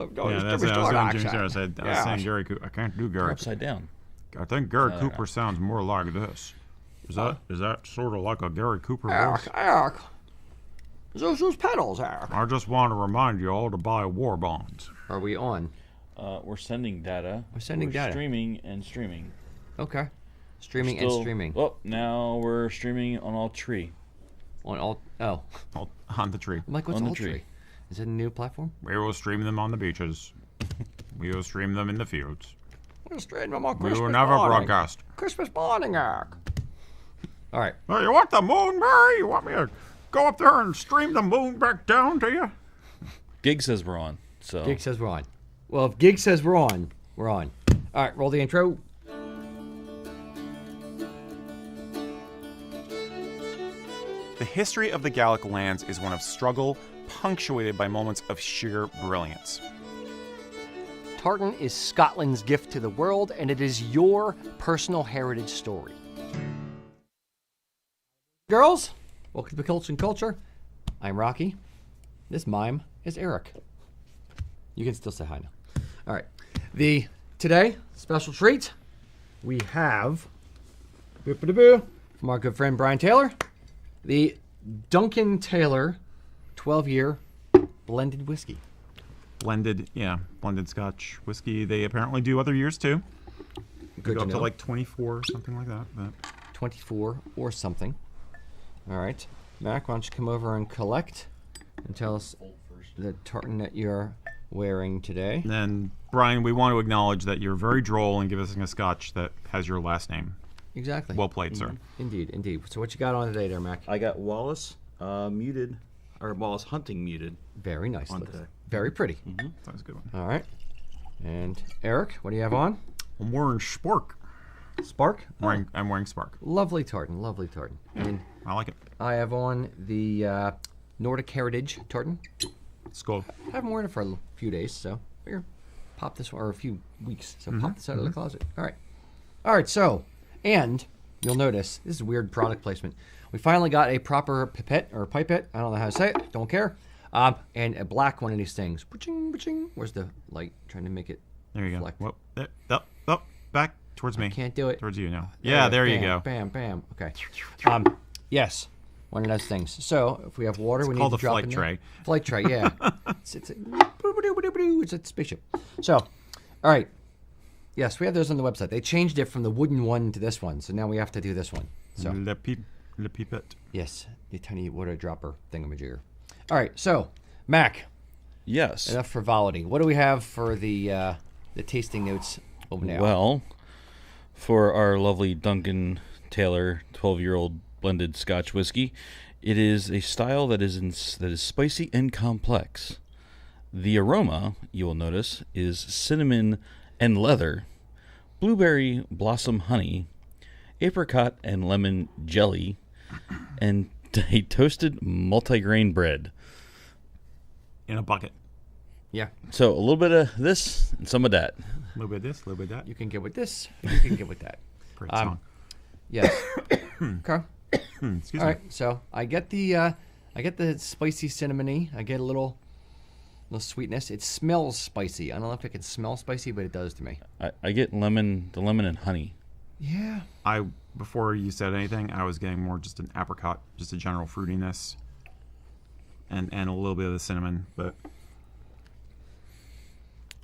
Yeah, that's it. I was going to Jimmy Stewart. I was saying Gary Cooper. I can't do Gary. Upside down. I think Gary Cooper sounds more like this. Is that sort of like a Gary Cooper voice? Eric. Those pedals, Eric. I just want to remind you all to buy war bonds. Are we on? We're sending data. We're sending data. Streaming and streaming. Okay. Streaming and streaming. Oh, now we're streaming on all tree. On all... Oh. On the tree. I'm like, what's all tree? Is it a new platform? We will stream them on the beaches. We will stream them in the fields. We'll stream them on Christmas We will never broadcast. Christmas morning, Eric. All right. Oh, you want the moon, Barry? You want me to go up there and stream the moon back down to you? Gig says we're on. So Gig says we're on. Well, if Gig says we're on, we're on. All right, roll the intro. The history of the Gallic lands is one of struggle, punctuated by moments of sheer brilliance. Tartan is Scotland's gift to the world, and it is your personal heritage story. Girls, welcome to Kilts and Culture. I'm Rocky. This mime is Eric. You can still say hi now. All right. Today, special treat, we have, from our good friend Brian Taylor, the Duncan Taylor 12-year blended whiskey. Blended Scotch whiskey. They apparently do other years too. Good go to up know. to like 24 or something like that. But 24 or something. All right. Mac, why don't you come over and collect and tell us the tartan that you're wearing today. then, Brian, we want to acknowledge that you're very droll and give us a Scotch that has your last name. Exactly. Well played, sir. Indeed, indeed. So what you got on today there, Mac? I got Wallace muted, or Wallace Hunting muted. Very nice. On today. Very pretty. That was a good one. All right. And Eric, what do you have on? I'm wearing Spark. Spark? I'm wearing Spark. Lovely tartan, lovely tartan. And I like it. I have on the Nordic Heritage tartan. Skull. I haven't worn it for a few days, so figure pop this one, or a few weeks, so pop this out of the closet. All right. All right, so, and you'll notice, this is weird product placement. We finally got a proper pipette, or pipette, I don't know how to say it, don't care, and a black one of these things. Ba-ching, ba-ching. Where's the light? Trying to make it There you reflect. go. Whoop. Up. Back towards me. I can't do it. Towards you now. Yeah, there you go. Bam, bam. Okay. Yes, one of those things. So if we have water, we need called to a drop flight in tray. There. Flight tray, yeah. it's a spaceship. So, all right. Yes, we have those on the website. They changed it from the wooden one to this one, so now we have to do this one. So Le pipette. yes, the tiny water dropper thingamajigger. All right, so Mac. Yes. Enough frivolity. What do we have for the tasting notes over now? Well, for our lovely Duncan Taylor 12-year-old blended Scotch whiskey, it is a style that is spicy and complex. The aroma, you will notice, is cinnamon and leather, blueberry blossom honey, apricot and lemon jelly, and a toasted multigrain bread. In a bucket. Yeah. So a little bit of this and some of that. A little bit of this, a little bit of that. You can get with this, you can get with that. Great song. Yes. Okay. Excuse All me. right. So I get the spicy cinnamony. I get a little sweetness. It smells spicy. I don't know if it can smell spicy, but it does to me. I get the lemon and honey. Yeah. Before you said anything, I was getting more just an apricot, just a general fruitiness, and a little bit of the cinnamon, but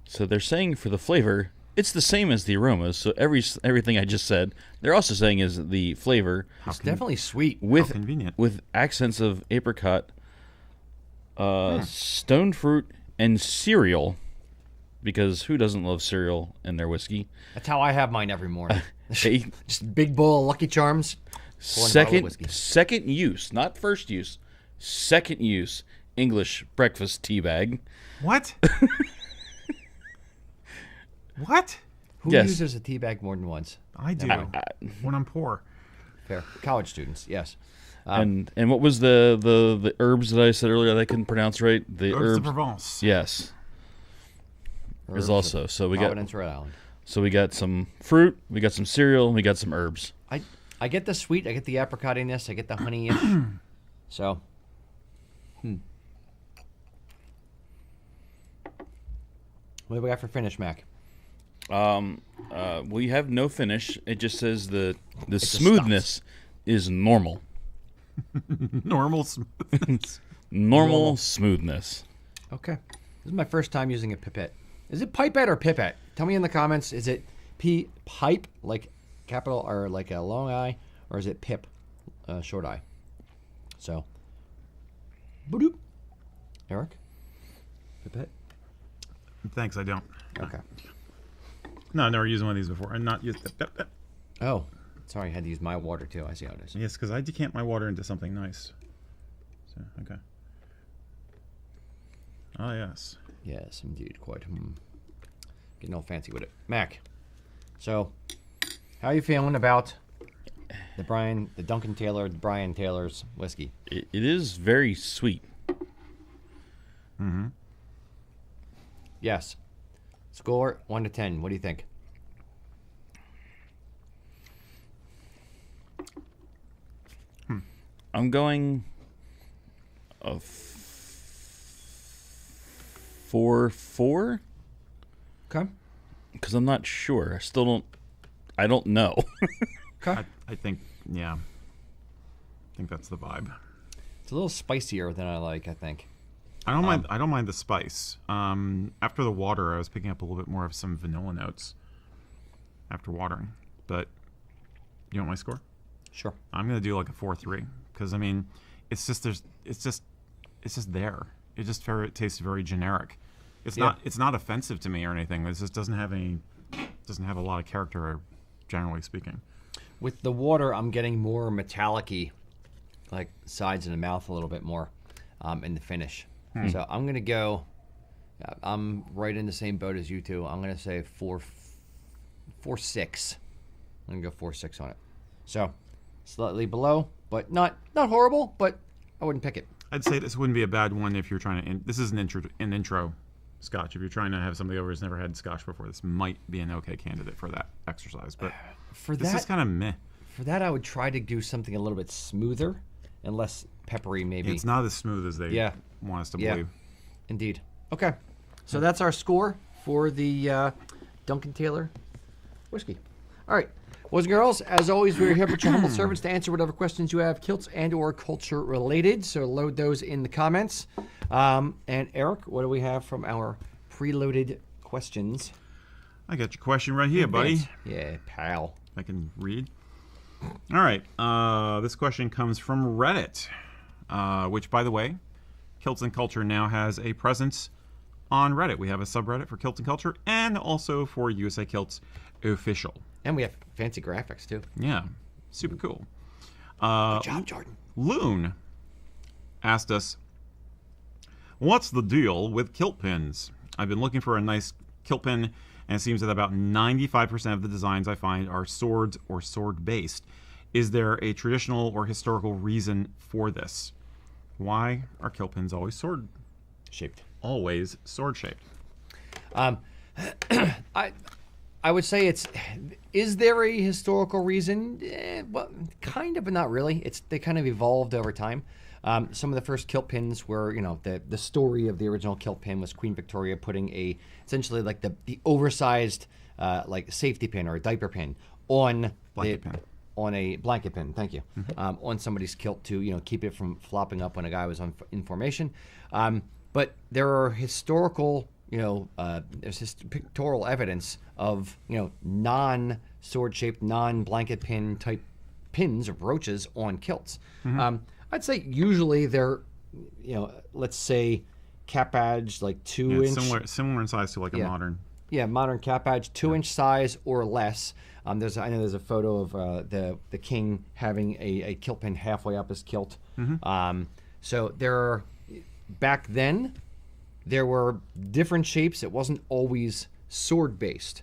So they're saying for the flavor, it's the same as the aromas. So everything I just said, they're also saying is the flavor It's definitely sweet. with convenient. with accents of apricot, stone fruit, and cereal. Because who doesn't love cereal in their whiskey? That's how I have mine every morning. A Just a big bowl of Lucky Charms. Pour in a bottle of whiskey. second use, not first use, second use English breakfast tea bag. What? What? Who Yes. uses a tea bag more than once? I do. When I'm poor. Fair. College students, yes. And what was the herbs that I said earlier that I couldn't pronounce right? The Herbs de Provence. Yes. Herbs Is also so we Providence, Rhode Island. we got some fruit, we got some cereal, we got some herbs. I get the sweet, I get the apricotiness, I get the honey-ish. So, What do we got for finish, Mac? We have no finish. It just says the smoothness is normal. Normal smooth. Normal smoothness. Okay. This is my first time using a pipette. Is it pipette or pipette? Tell me in the comments. Is it pipe, like capital or like a long I, or is it pip, short I? So, boop. Eric? Pipette? Thanks, I don't. Okay. No, I've never used one of these before. I've not used it. Oh, sorry. I had to use my water too. I see how it is. Yes, because I decant my water into something nice. So, okay. Oh, yes. Yes, indeed. Quite. Getting all fancy with it. Mac. So, how are you feeling about the Duncan Taylor, the Brian Taylor's whiskey? It is very sweet. Mm-hmm. Yes. Score 1 to 10. What do you think? I'm going a 4-4 Okay. because I'm not sure. I don't know. Okay. I think, yeah. I think that's the vibe. It's a little spicier than I like, I think. I don't mind. I don't mind the spice. After the water, I was picking up a little bit more of some vanilla notes after watering. But you want my score? Sure. I'm gonna do like a 4-3 because I mean, it's just there. It just tastes very generic. It's not. It's not offensive to me or anything. It just doesn't have a lot of character, generally speaking. With the water, I'm getting more metallic-y, like sides in the mouth a little bit more in the finish. So I'm going to go, I'm right in the same boat as you two. I'm going to say 4.6. I'm going to go 4.6 on it. So slightly below, but not horrible, but I wouldn't pick it. I'd say this wouldn't be a bad one if you're trying to. This is an intro scotch. If you're trying to have somebody over who's never had scotch before, this might be an okay candidate for that exercise. But this is kind of meh. For that, I would try to do something a little bit smoother and less peppery, maybe. It's not as smooth as they want us to believe. Indeed. Okay. So that's our score for the Duncan Taylor whiskey. All right. Boys and girls, as always, we're here for your humble servants to answer whatever questions you have, kilts and or culture related. So load those in the comments. And Eric, what do we have from our preloaded questions? I got your question right here, buddy. Yeah, pal. I can read. All right. This question comes from Reddit, which, by the way, Kilts and Culture now has a presence on Reddit. We have a subreddit for Kilts and Culture and also for USA Kilts Official. And we have fancy graphics, too. Yeah. Super cool. Good job, Jordan. Loon asked us, what's the deal with kilt pins? I've been looking for a nice kilt pin, and it seems that about 95% of the designs I find are swords or sword-based. Is there a traditional or historical reason for this? Why are kilt pins always sword-shaped? Always sword-shaped. I would say is there a historical reason? Well, kind of, but not really. They kind of evolved over time. Some of the first kilt pins were, the story of the original kilt pin was Queen Victoria putting essentially like the oversized like safety pin or a diaper pin on on a blanket pin. Thank you. On somebody's kilt to keep it from flopping up when a guy was in formation. But there are historical. There's this pictorial evidence of, non-sword-shaped, non-blanket pin type pins or brooches on kilts. I'd say usually they're, let's say cap badge, like 2-inch. Similar in size to like a modern. Yeah, modern cap badge, 2-inch size or less. I know there's a photo of the king having a kilt pin halfway up his kilt. So back then, there were different shapes. It wasn't always sword-based.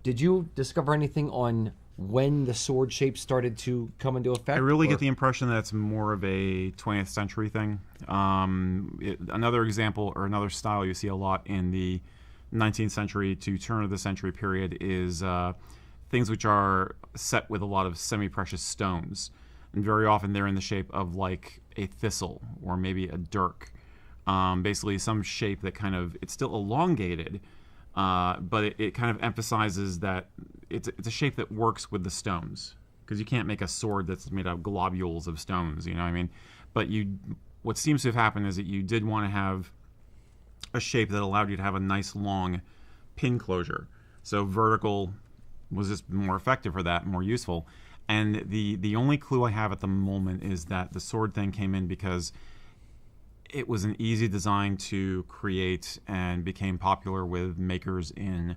Did you discover anything on when the sword shape started to come into effect? I really get the impression that it's more of a 20th century thing. Another example or another style you see a lot in the 19th century to turn of the century period is things which are set with a lot of semi-precious stones. And very often they're in the shape of like a thistle or maybe a dirk. basically some shape that kind of, it's still elongated, but it kind of emphasizes that it's a shape that works with the stones, because you can't make a sword that's made out of globules of stones, you know what I mean? But what seems to have happened is that you did want to have a shape that allowed you to have a nice long pin closure. So vertical was just more effective for that, more useful. And the only clue I have at the moment is that the sword thing came in because it was an easy design to create and became popular with makers in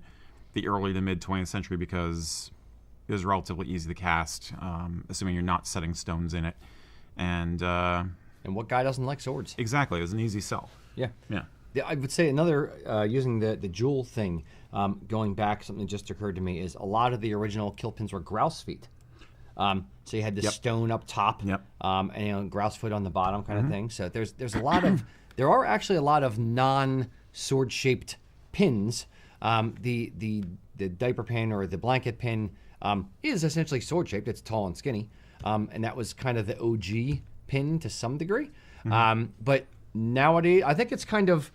the early to mid 20th century because it was relatively easy to cast, assuming you're not setting stones in it. And what guy doesn't like swords? Exactly, it was an easy sell. Yeah. Yeah. I would say another, using the jewel thing, going back, something just occurred to me, is a lot of the original kilt pins were grouse feet. So you had the stone up top, and grouse foot on the bottom kind of thing. So there's a lot of, there are actually a lot of non-sword shaped pins. The diaper pin or the blanket pin is essentially sword shaped. It's tall and skinny. And that was kind of the OG pin to some degree. But nowadays, I think it's kind of,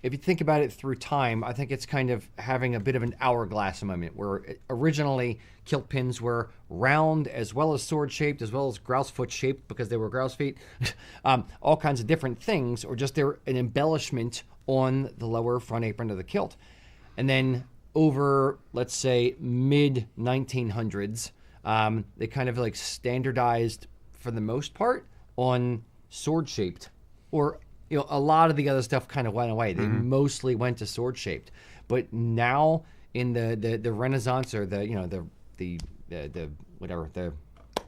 if you think about it through time, I think it's kind of having a bit of an hourglass moment where originally kilt pins were round as well as sword shaped as well as grouse foot shaped because they were grouse feet, all kinds of different things, or just they're an embellishment on the lower front apron of the kilt. And then over, let's say, mid 1900s, they kind of like standardized for the most part on sword shaped, or a lot of the other stuff kind of went away. They mostly went to sword shaped. But now in the Renaissance, or the whatever, the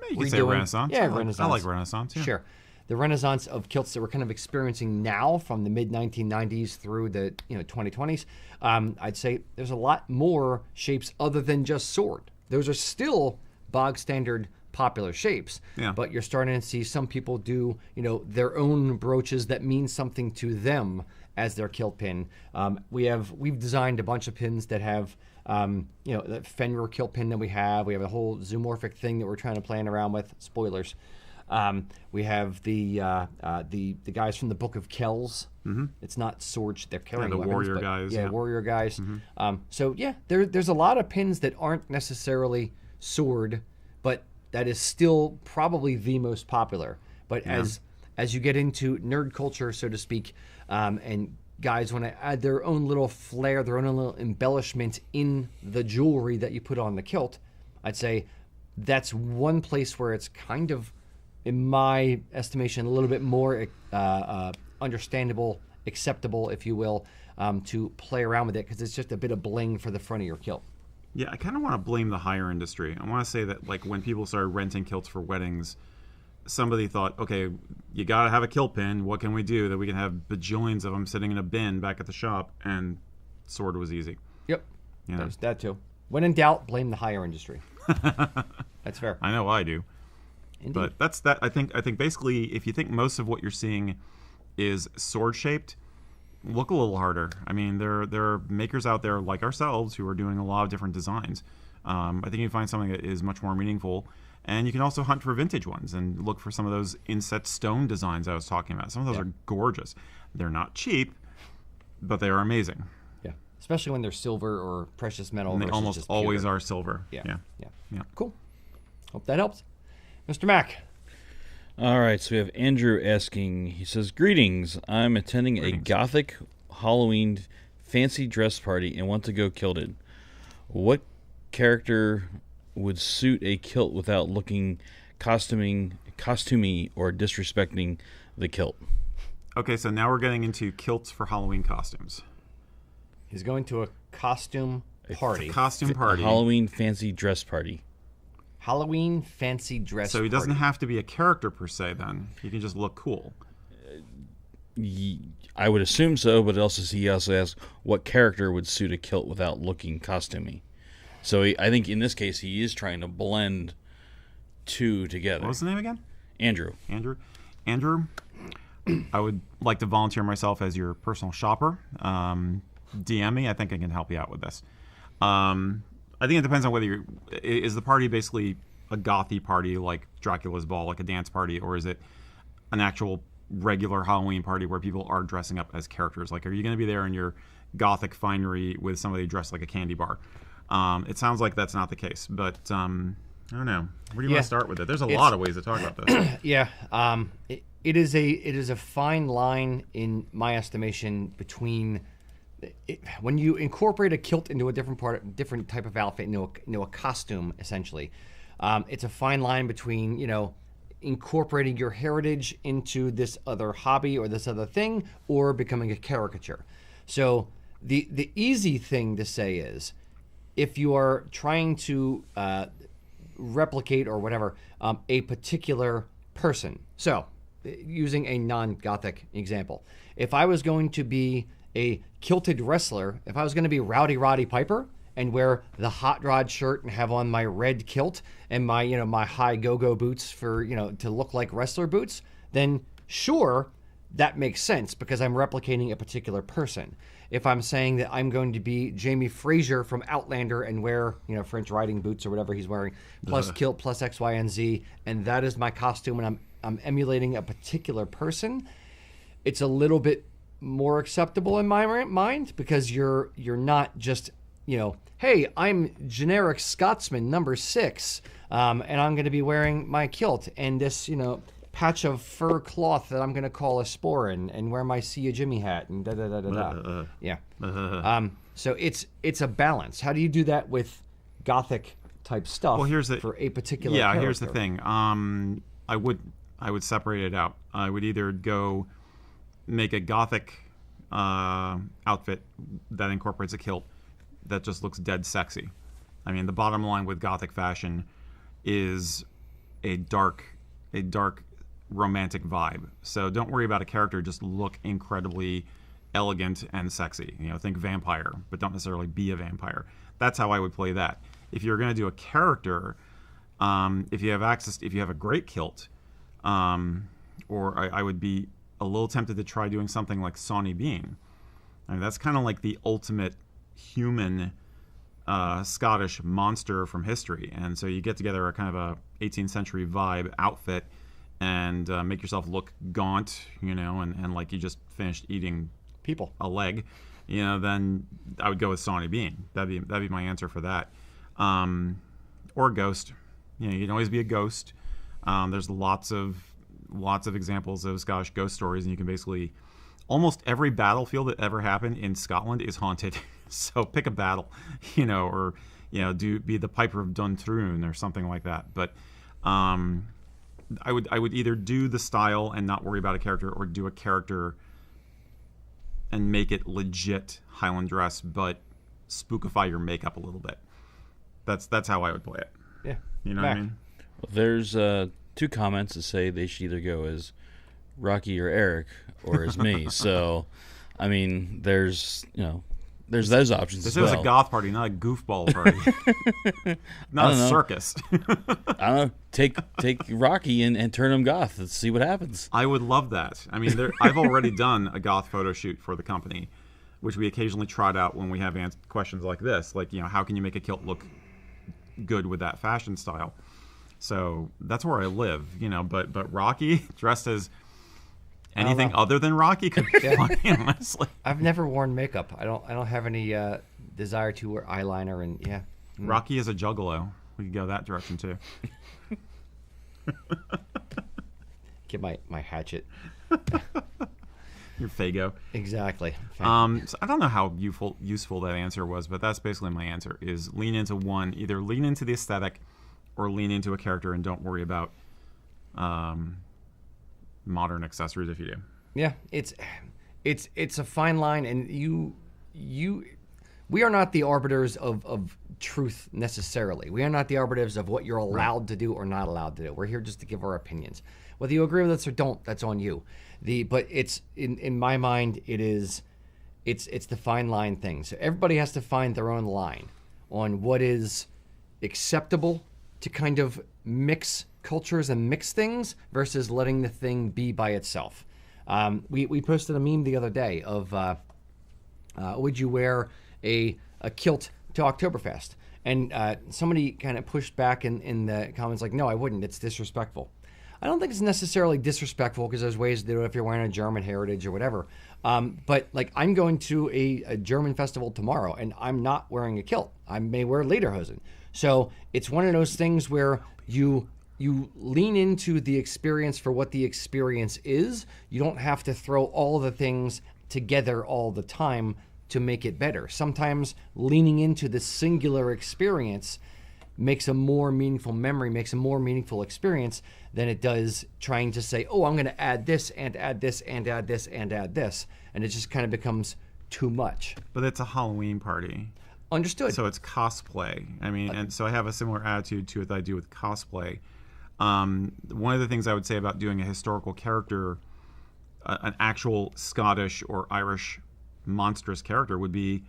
you could say Renaissance. Yeah, Renaissance. I like Renaissance. Yeah. Sure. The Renaissance of kilts that we're kind of experiencing now from the mid 1990s through the 2020s, I'd say there's a lot more shapes other than just sword. Those are still bog standard popular shapes, but you're starting to see some people do their own brooches that mean something to them as their kilt pin. We've designed a bunch of pins that have the Fenrir kilt pin that we have a whole zoomorphic thing that we're trying to play around with. Spoilers. We have the guys from the Book of Kells. It's not swords; they're carrying the weapons, warrior guys. Yeah, warrior guys. So there's a lot of pins that aren't necessarily sword, but that is still probably the most popular. But as you get into nerd culture, so to speak, and guys want to add their own little flair, their own little embellishment in the jewelry that you put on the kilt, I'd say that's one place where it's kind of, in my estimation, a little bit more understandable, acceptable, if you will, to play around with it, because it's just a bit of bling for the front of your kilt. Yeah, I kind of want to blame the hire industry. I want to say that, like, when people started renting kilts for weddings, somebody thought, okay, you got to have a kilt pin. What can we do that we can have bajillions of them sitting in a bin back at the shop? And sword was easy. Yep. There's that too. When in doubt, blame the hire industry. That's fair. I know I do. Indeed. But that's that. I think basically, if you think most of what you're seeing is sword shaped, look a little harder. I mean, there are makers out there like ourselves who are doing a lot of different designs. I think you can find something that is much more meaningful, and you can also hunt for vintage ones and look for some of those inset stone designs I was talking about. Some of those are gorgeous. They're not cheap, but they are amazing. Yeah, especially when they're silver or precious metal. And they versus almost just always pure. are silver. Yeah. Cool. Hope that helps, Mr. Mack. All right, so we have Andrew asking, he says, "Greetings, I'm attending a gothic Halloween fancy dress party and want to go kilted. What character would suit a kilt without looking costumey or disrespecting the kilt?" Okay, so now we're getting into kilts for Halloween costumes. He's going to a costume party. It's a costume party. Halloween fancy dress party. Halloween fancy dress So he doesn't party. have to be a character per se then. He can just look cool. I would assume so, but he also asks what character would suit a kilt without looking costumey. So I think in this case he is trying to blend two together. What was the name again? Andrew. Andrew, I would like to volunteer myself as your personal shopper. DM me. I think I can help you out with this. I think it depends on whether is the party basically a gothy party like Dracula's Ball, like a dance party, or is it an actual regular Halloween party where people are dressing up as characters. Like, are you going to be there in your gothic finery with somebody dressed like a candy bar? It sounds like that's not the case, but I don't know. Where do you want to start with it? There's a lot of ways to talk about this. Yeah, it is a fine line in my estimation between when you incorporate a kilt into a different type of outfit, into a costume essentially. It's a fine line between incorporating your heritage into this other hobby or this other thing, or becoming a caricature. So the easy thing to say is, if you are trying to replicate or whatever a particular person. So using a non-Gothic example, if I was going to be a kilted wrestler, if I was going to be Rowdy Roddy Piper and wear the hot rod shirt and have on my red kilt and my my high go-go boots for to look like wrestler boots, then sure, that makes sense because I'm replicating a particular person. If I'm saying that I'm going to be Jamie Fraser from Outlander and wear French riding boots or whatever he's wearing, plus kilt, plus X, Y, and Z, and that is my costume, and I'm emulating a particular person, it's a little bit more acceptable in my mind, because you're not just hey, I'm generic Scotsman number 6, and I'm going to be wearing my kilt and this patch of fur cloth that I'm going to call a sporin, and wear my See Ya Jimmy hat and da da da da da. Yeah. So it's a balance. How do you do that with Gothic type stuff? Well, for a particular character? Here's the thing. I would separate it out. I would either go make a Gothic outfit that incorporates a kilt that just looks dead sexy. I mean, the bottom line with Gothic fashion is a dark romantic vibe. So don't worry about a character, just look incredibly elegant and sexy. Think vampire, but don't necessarily be a vampire. That's how I would play that. If you're going to do a character, if you have a great kilt, or I would be a little tempted to try doing something like Sawney Bean. I mean, that's kind of like the ultimate human Scottish monster from history. And so you get together a kind of a 18th century vibe outfit and make yourself look gaunt, and like you just finished eating people a leg, then I would go with Sawney Bean. That'd be my answer for that. Or a ghost. You can always be a ghost. There's lots of examples of Scottish ghost stories, and you can basically, almost every battlefield that ever happened in Scotland is haunted. So pick a battle, or be the Piper of Duntroon or something like that. But I would either do the style and not worry about a character, or do a character and make it legit Highland dress, but spookify your makeup a little bit. That's how I would play it. Yeah. You know what I mean? Well, there's 2 comments that say they should either go as Rocky or Erik or as me. So, I mean, there's those options. This as is well. a goth party, not a goofball party. Not a circus. I don't know. Take Rocky and turn him goth. Let's see what happens. I would love that. I mean, I've already done a goth photo shoot for the company, which we occasionally trot out when we have questions like this. Like, how can you make a kilt look good with that fashion style? So that's where I live, But Rocky dressed as anything other than Rocky could be funny, honestly. I've never worn makeup. I don't have any desire to wear eyeliner, and Rocky is a juggalo. We could go that direction too. Get my hatchet. Your Fago. Exactly. So I don't know how useful that answer was, but that's basically my answer: is lean into one, either lean into the aesthetic, or lean into a character, and don't worry about modern accessories if you do. Yeah, it's a fine line, and we are not the arbiters of truth necessarily. We are not the arbiters of what you're allowed to do or not allowed to do. We're here just to give our opinions. Whether you agree with us or don't, that's on you. But it's in my mind, it's the fine line thing. So everybody has to find their own line on what is acceptable to kind of mix cultures and mix things versus letting the thing be by itself. We posted a meme the other day of would you wear a kilt to Oktoberfest? And somebody kind of pushed back in the comments like, no, I wouldn't. It's disrespectful. I don't think it's necessarily disrespectful because there's ways to do it if you're wearing a German heritage or whatever. But like I'm going to a German festival tomorrow and I'm not wearing a kilt. I may wear lederhosen. So it's one of those things where you lean into the experience for what the experience is. You don't have to throw all the things together all the time to make it better. Sometimes leaning into the singular experience makes a more meaningful memory, makes a more meaningful experience than it does trying to say, oh, I'm going to add this and add this and add this and add this. And it just kind of becomes too much. But it's a Halloween party. Understood. So it's cosplay. I mean, and so I have a similar attitude to it that I do with cosplay. One of the things I would say about doing a historical character, an actual Scottish or Irish monstrous character, would be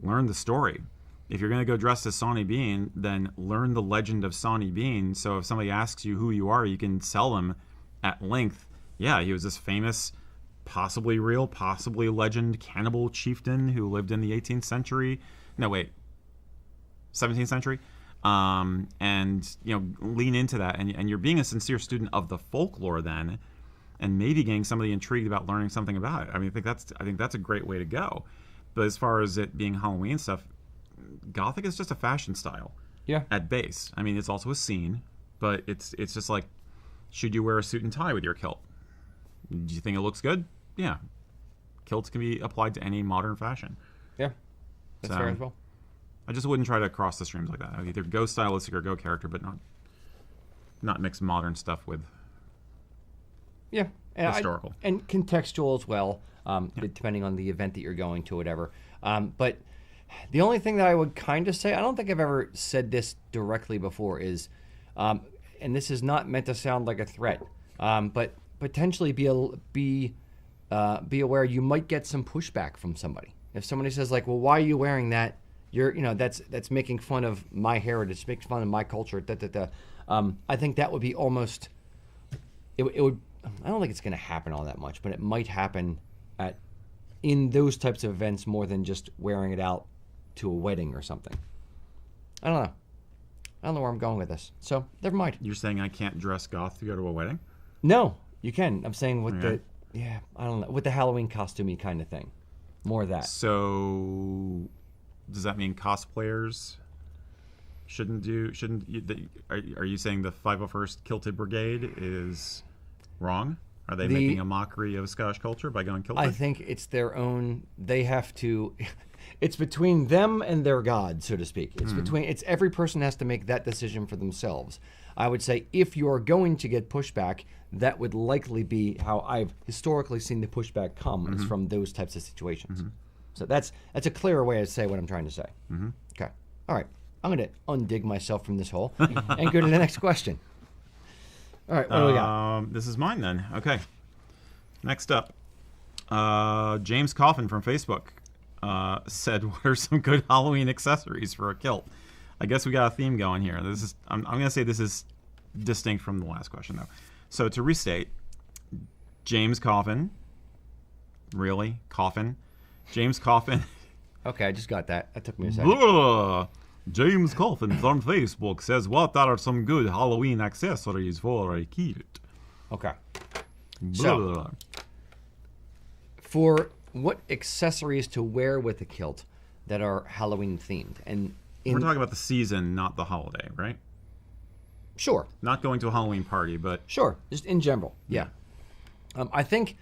learn the story. If you're going to go dressed as Sawney Bean, then learn the legend of Sawney Bean. So if somebody asks you who you are, you can tell them at length, yeah, he was this famous, possibly real, possibly legend cannibal chieftain who lived in the 18th century. No, wait, 17th century. And, you know, lean into that. And you're being a sincere student of the folklore then, and maybe getting somebody intrigued about learning something about it. I mean, I think that's a great way to go. But as far as it being Halloween stuff, Gothic is just a fashion style. Yeah. At base. I mean, it's also a scene, but it's just like, should you wear a suit and tie with your kilt? Do you think it looks good? Yeah. Kilts can be applied to any modern fashion. Yeah. That's fair as well. I just wouldn't try to cross the streams like that. I'd either go stylistic or go character, but not mix modern stuff with Yeah. And historical. And contextual as well, depending on the event that you're going to, whatever. But the only thing that I would kind of say, I don't think I've ever said this directly before, is, and this is not meant to sound like a threat, but potentially be aware you might get some pushback from somebody. If somebody says like, well, why are you wearing that? That's making fun of my heritage, making fun of my culture. I think that would be almost. It would. I don't think it's going to happen all that much, but it might happen in those types of events more than just wearing it out to a wedding or something. I don't know. I don't know where I'm going with this. So never mind. You're saying I can't dress goth to go to a wedding? No, you can. I'm saying with I don't know, with the Halloween costumey kind of thing. More of that. So does that mean cosplayers are you saying the 501st Kilted Brigade is wrong? Are they making a mockery of Scottish culture by going kilted? I think it's their own. They have to. It's between them and their god, so to speak. It's every person has to make that decision for themselves. I would say if you're going to get pushback, that would likely be how I've historically seen the pushback come, is from those types of situations. So that's a clearer way to say what I'm trying to say. Okay. All right. I'm going to undig myself from this hole and go to the next question. All right, what do we got? This is mine then. Okay. Next up, James Coffin from Facebook said, "What are some good Halloween accessories for a kilt?" I guess we got a theme going here. I'm going to say this is distinct from the last question though. So to restate, James Coffin, really Coffin, James Coffin. Okay, I just got that. That took me a second. Blah. James Coffin on Facebook says, "What are some good Halloween accessories for a kilt?" Okay. Blah. So, for what accessories to wear with a kilt that are Halloween themed? And we're talking about the season, not the holiday, right? Sure. Not going to a Halloween party, but sure, just in general. Yeah. I think.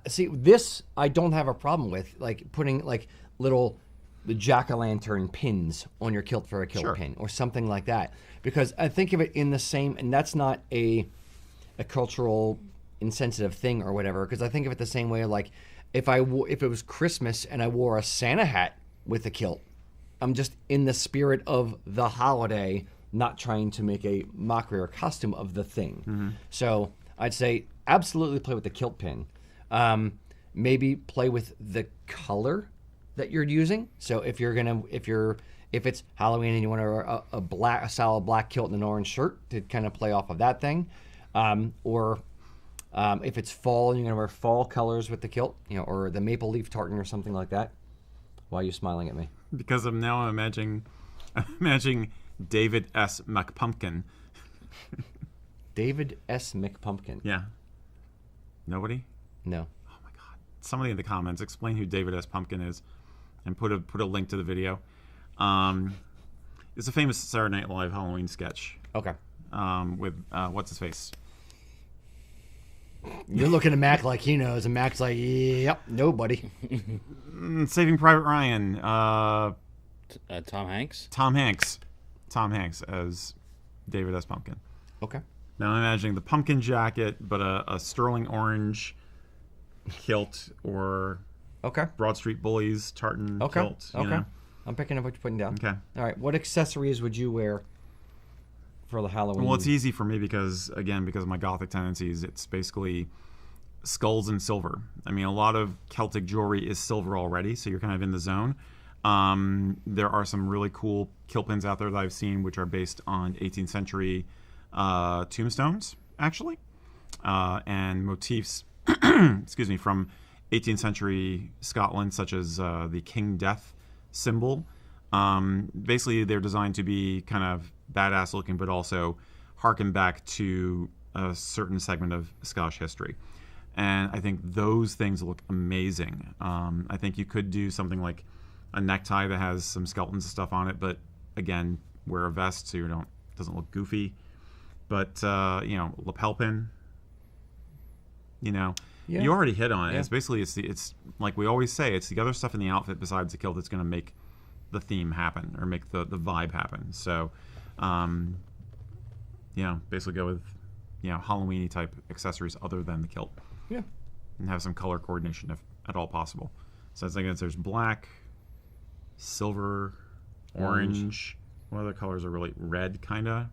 See, this I don't have a problem with, like putting like little the jack-o'-lantern pins on your kilt for a kilt pin or something like that, because I think of it in the same, and that's not a cultural insensitive thing or whatever, because I think of it the same way, like if it was Christmas and I wore a Santa hat with a kilt, I'm just in the spirit of the holiday, not trying to make a mockery or costume of the thing. So I'd say absolutely play with the kilt pin. Maybe play with the color that you're using. So if it's Halloween and you want to wear a solid black kilt and an orange shirt to kind of play off of that thing, or if it's fall and you're going to wear fall colors with the kilt, or the maple leaf tartan or something like that. Why are you smiling at me? Because I'm imagining David S. McPumpkin. David S. McPumpkin. Yeah. Nobody? No. Oh my God! Somebody in the comments explain who David S. Pumpkin is, and put a link to the video. It's a famous Saturday Night Live Halloween sketch. Okay. With what's his face? You're looking at Mac like he knows, and Mac's like, yep, nobody. Saving Private Ryan. Tom Hanks. Tom Hanks. Tom Hanks as David S. Pumpkin. Okay. Now I'm imagining the pumpkin jacket, but a sterling orange kilt or Okay. Broad Street Bullies tartan Okay. kilt. You Okay. know? I'm picking up what you're putting down. Okay. All right. What accessories would you wear for the Halloween? Well, it's easy for me because of my Gothic tendencies. It's basically skulls and silver. I mean, a lot of Celtic jewelry is silver already, so you're kind of in the zone. There are some really cool kilt pins out there that I've seen, which are based on 18th century tombstones, actually, and motifs. Excuse me, from 18th century Scotland, such as the King Death symbol. Basically, they're designed to be kind of badass looking, but also harken back to a certain segment of Scottish history. And I think those things look amazing. I think you could do something like a necktie that has some skeletons and stuff on it, but again, wear a vest so it doesn't look goofy. But lapel pin. Yeah. You already hit on it. Yeah. It's basically it's like we always say, it's the other stuff in the outfit besides the kilt that's going to make the theme happen or make the vibe happen. So, basically go with Halloween-y type accessories other than the kilt. Yeah. And have some color coordination if at all possible. So I think there's black, silver, orange. What other colors are really red? Kind of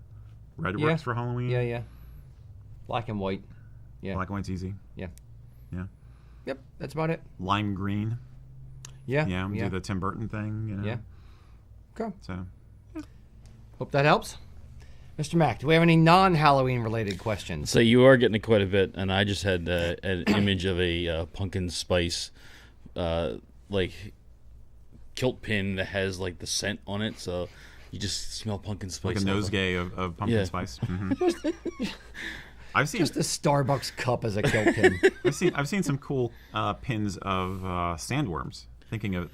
red works for Halloween. Yeah. Black and white. Yeah. Black and white's easy. Yeah. Yeah. Yep. That's about it. Lime green. Yeah. Yeah. Do the Tim Burton thing. Yeah. Okay. So. Hope that helps. Mr. Mack, do we have any non-Halloween related questions? So you are getting quite a bit, and I just had an image of a pumpkin spice, kilt pin that has like the scent on it, so you just smell pumpkin spice. Like a nosegay of pumpkin spice. Mm-hmm. I've seen just a Starbucks cup as a kilt pin. I've seen some cool pins of sandworms. Thinking of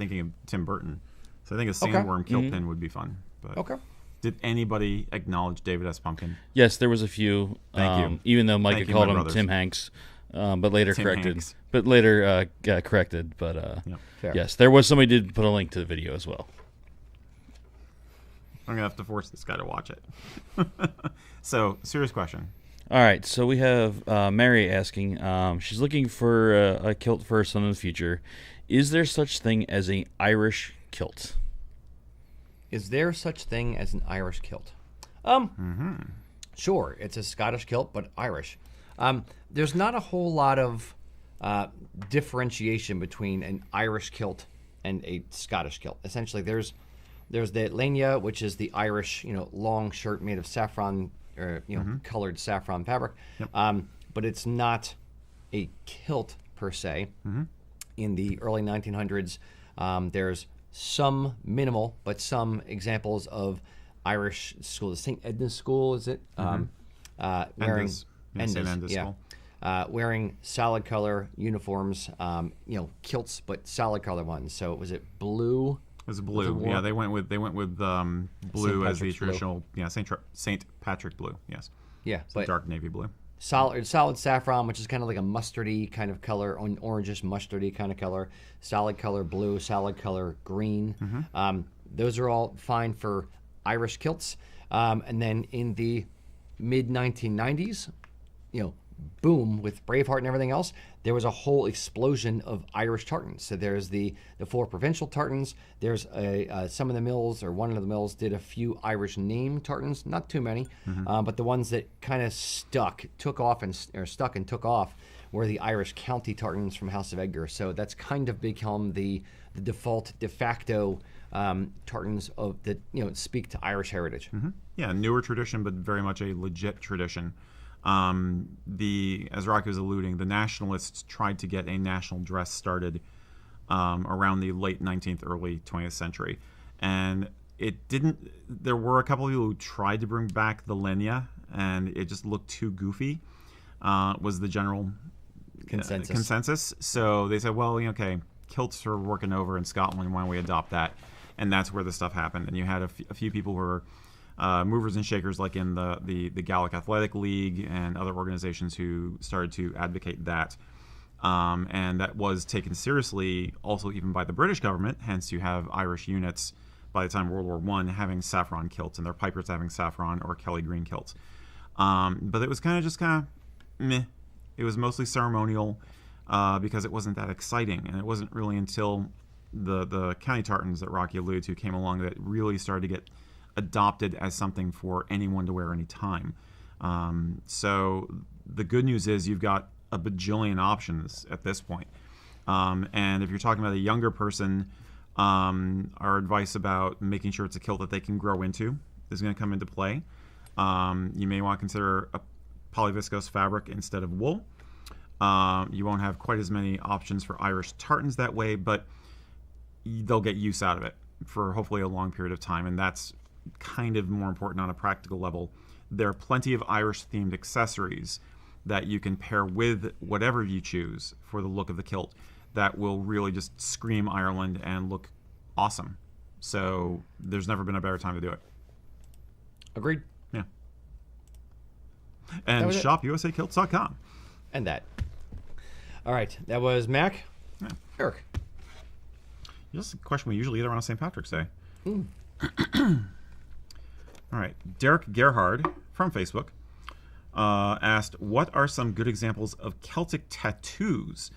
Tim Burton, so I think a sandworm kilt pin would be fun. But Okay. Did anybody acknowledge David S. Pumpkin? Yes, there was a few. Thank you. Even though Micah Thank you, called my him brothers. Tim Hanks, but later Tim corrected. Hanks. But later got corrected. But Fair. yes, there was somebody did put a link to the video as well. I'm gonna have to force this guy to watch it. So, serious question. All right, so we have Mary asking. She's looking for a kilt for her son in the future. Is there such thing as an Irish kilt? Is there such thing as an Irish kilt? Sure, it's a Scottish kilt, but Irish. There's not a whole lot of differentiation between an Irish kilt and a Scottish kilt. Essentially, there's the lania, which is the Irish, long shirt made of saffron or colored saffron fabric, but it's not a kilt per se. In the early 1900s, there's some minimal, but some examples of Irish school. The St. Edna's School, is it? Wearing Enda's. Yeah, St. Enda's School. Wearing solid color uniforms, kilts, but solid color ones. So was it blue? It was blue. Yeah, they went with blue as the traditional. Blue. Yeah, St. Patrick blue. Yes. Yeah, It's but dark navy blue. solid saffron, which is kind of like a mustardy kind of color, an orangish mustardy kind of color. Solid color blue, solid color green. Those are all fine for Irish kilts. And then in the mid 1990s, boom, with Braveheart and everything else, there was a whole explosion of Irish tartans. So there's the 4 provincial tartans. There's some of the mills, or one of the mills, did a few Irish name tartans, not too many, but the ones that kind of took off were the Irish county tartans from House of Edgar. So that's kind of become the default, de facto tartans that speak to Irish heritage. Yeah, newer tradition, but very much a legit tradition. As Rocky was alluding, the nationalists tried to get a national dress started around the late 19th, early 20th century, and it didn't. There were a couple of people who tried to bring back the linea and it just looked too goofy. Was the general consensus. So they said, well, okay, kilts are working over in Scotland. Why don't we adopt that? And that's where the stuff happened. And you had a few people who were movers and shakers, like in the Gaelic Athletic League and other organizations, who started to advocate that. And that was taken seriously also even by the British government. Hence, you have Irish units by the time of World War I having saffron kilts, and their pipers having saffron or Kelly green kilts. But it was kind of meh. It was mostly ceremonial because it wasn't that exciting. And it wasn't really until the county tartans that Rocky alluded to came along that it really started to get adopted as something for anyone to wear anytime. So the good news is you've got a bajillion options at this point. And if you're talking about a younger person, our advice about making sure it's a kilt that they can grow into is going to come into play. You may want to consider a polyviscose fabric instead of wool. You won't have quite as many options for Irish tartans that way, but they'll get use out of it for hopefully a long period of time, and that's kind of more important on a practical level. There are plenty of Irish-themed accessories that you can pair with whatever you choose for the look of the kilt that will really just scream Ireland and look awesome. So there's never been a better time to do it. Agreed. Yeah. And shopusakilts.com. And that. All right. That was Mac. Yeah. Eric. Just a question we usually get around St. Patrick's Day. All right. Derek Gerhard from Facebook asked, what are some good examples of Celtic tattoos,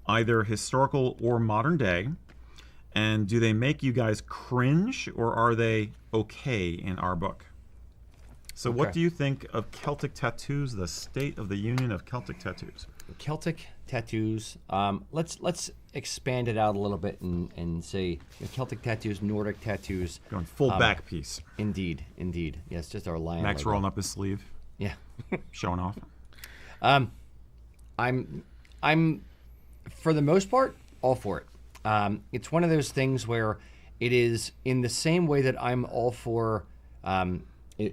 either historical or modern day? And do they make you guys cringe, or are they okay in our book? So what do you think of Celtic tattoos, the state of the union of Celtic tattoos? Celtic tattoos. Let's expand it out a little bit and say Celtic tattoos, Nordic tattoos. Going full back piece. Indeed. Yes, just our lion. Max rolling up his sleeve. Yeah. Showing off. I'm for the most part all for it. It's one of those things where it is in the same way that I'm all for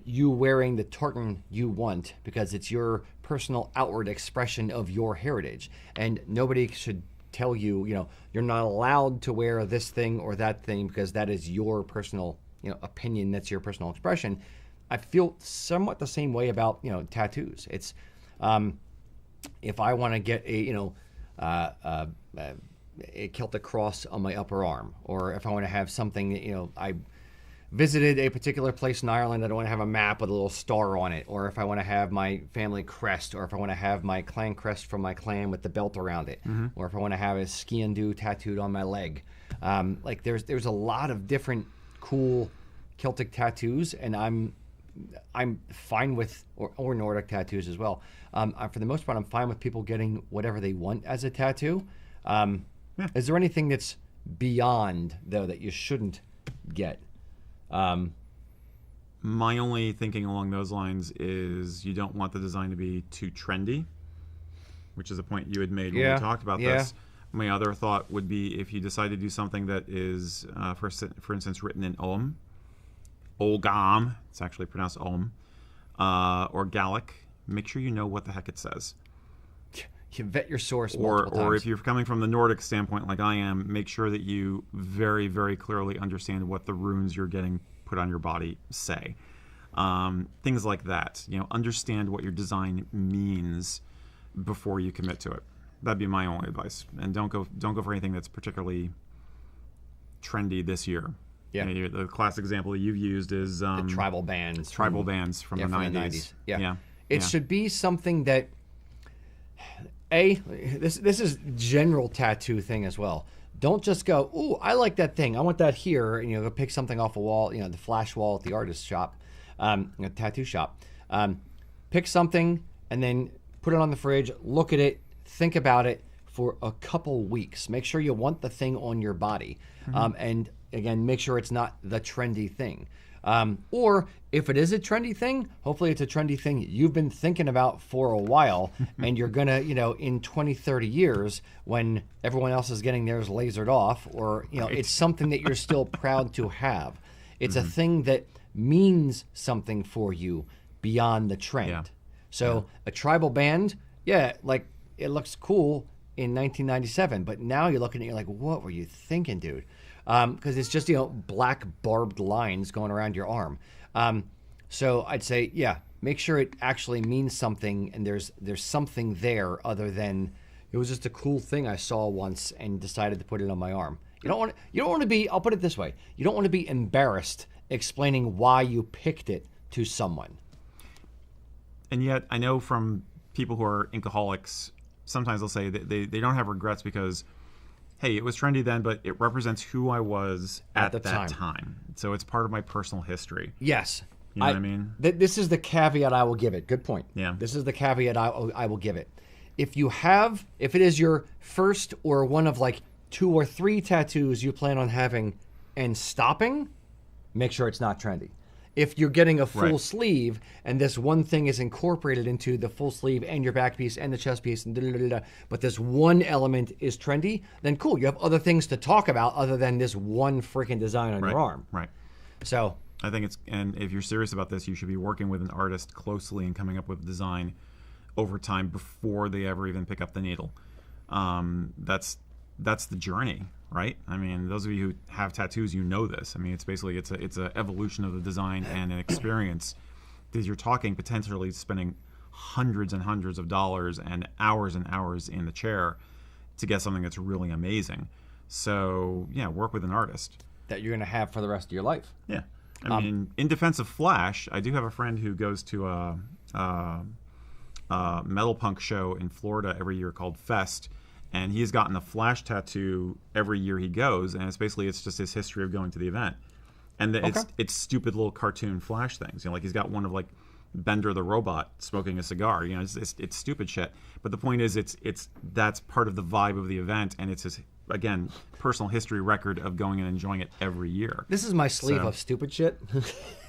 you wearing the tartan you want, because it's your personal outward expression of your heritage, and nobody should tell you, you're not allowed to wear this thing or that thing because that is your personal, opinion. That's your personal expression. I feel somewhat the same way about, tattoos. It's if I want to get a Celtic cross on my upper arm, or if I want to have something, I visited a particular place in Ireland, I don't want to have a map with a little star on it, or if I want to have my family crest, or if I want to have my clan crest from my clan with the belt around it, or if I want to have a ski-and-do tattooed on my leg. There's a lot of different cool Celtic tattoos, and I'm fine with, or Nordic tattoos as well. For the most part, I'm fine with people getting whatever they want as a tattoo. Is there anything that's beyond, though, that you shouldn't get? My only thinking along those lines is you don't want the design to be too trendy, which is a point you had made when we talked about this. My other thought would be if you decide to do something that is, for instance, written in Ogam, it's actually pronounced Om, or Gaelic, make sure you know what the heck it says. You vet your source multiple times. Or if you're coming from the Nordic standpoint like I am, make sure that you very, very clearly understand what the runes you're getting put on your body say. Things like that. Understand what your design means before you commit to it. That'd be my only advice. And don't go for anything that's particularly trendy this year. Yeah. The classic example that you've used is the tribal bands. Tribal bands from the 90s. Yeah. It should be something that this is general tattoo thing as well. Don't just go, ooh, I like that thing, I want that here, and go pick something off a wall, the flash wall at the artist shop, tattoo shop. Pick something and then put it on the fridge, look at it, think about it for a couple weeks. Make sure you want the thing on your body. And again, make sure it's not the trendy thing. Or if it is a trendy thing, hopefully it's a trendy thing you've been thinking about for a while, and you're going to, in 20, 30 years, when everyone else is getting theirs lasered off, or, it's something that you're still proud to have. It's a thing that means something for you beyond the trend. Yeah. So a tribal band, yeah, like it looks cool in 1997, but now you're looking at it, you're like, what were you thinking, dude? Because it's just, black barbed lines going around your arm. So I'd say, yeah, make sure it actually means something, and there's something there other than it was just a cool thing I saw once and decided to put it on my arm. You don't want to be, I'll put it this way, you don't want to be embarrassed explaining why you picked it to someone. And yet, I know from people who are Inkaholics, sometimes they'll say that they don't have regrets because, hey, it was trendy then, but it represents who I was at that time. So it's part of my personal history. Yes. You know what I mean? This is the caveat I will give it. Good point. Yeah. This is the caveat I will give it. If it is your first or one of like 2 or 3 tattoos you plan on having and stopping, make sure it's not trendy. If you're getting a full sleeve and this one thing is incorporated into the full sleeve and your back piece and the chest piece, and but this one element is trendy, then cool. You have other things to talk about other than this one freaking design on your arm. Right. So I think and if you're serious about this, you should be working with an artist closely and coming up with design over time before they ever even pick up the needle. That's the journey, right? I mean, those of you who have tattoos, you know this. I mean, it's basically it's a evolution of the design and an experience, because you're talking potentially spending hundreds and hundreds of dollars and hours in the chair to get something that's really amazing. So yeah, work with an artist that you're going to have for the rest of your life. Yeah, I mean, in defense of Flash, I do have a friend who goes to a metal punk show in Florida every year called Fest. And he's gotten a Flash tattoo every year he goes, and it's just his history of going to the event. And it's stupid little cartoon Flash things. Like he's got one of like Bender the robot smoking a cigar. It's stupid shit. But the point is, that's part of the vibe of the event, and it's his, again, personal history record of going and enjoying it every year. This is my sleeve of stupid shit.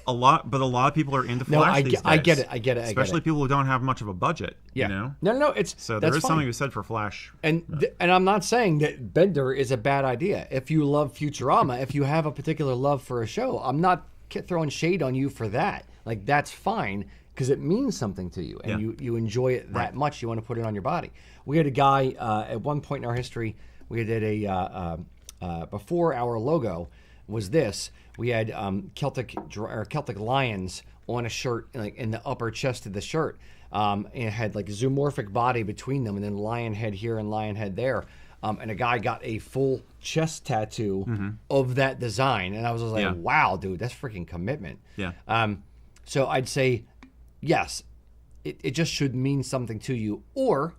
A lot of people are into Flash these days. I get it. Especially people who don't have much of a budget. Yeah. No. So there is something to be said for Flash. And I'm not saying that Bender is a bad idea. If you love Futurama, if you have a particular love for a show, I'm not throwing shade on you for that. Like, that's fine because it means something to you and you enjoy it that much. You want to put it on your body. We had a guy at one point in our history. We did before our logo was this. We had Celtic lions on a shirt, like in the upper chest of the shirt. And it had like zoomorphic body between them, and then lion head here and lion head there. And a guy got a full chest tattoo of that design, and I was like, "Wow, dude, that's freaking commitment." Yeah. So I'd say, yes, it just should mean something to you, or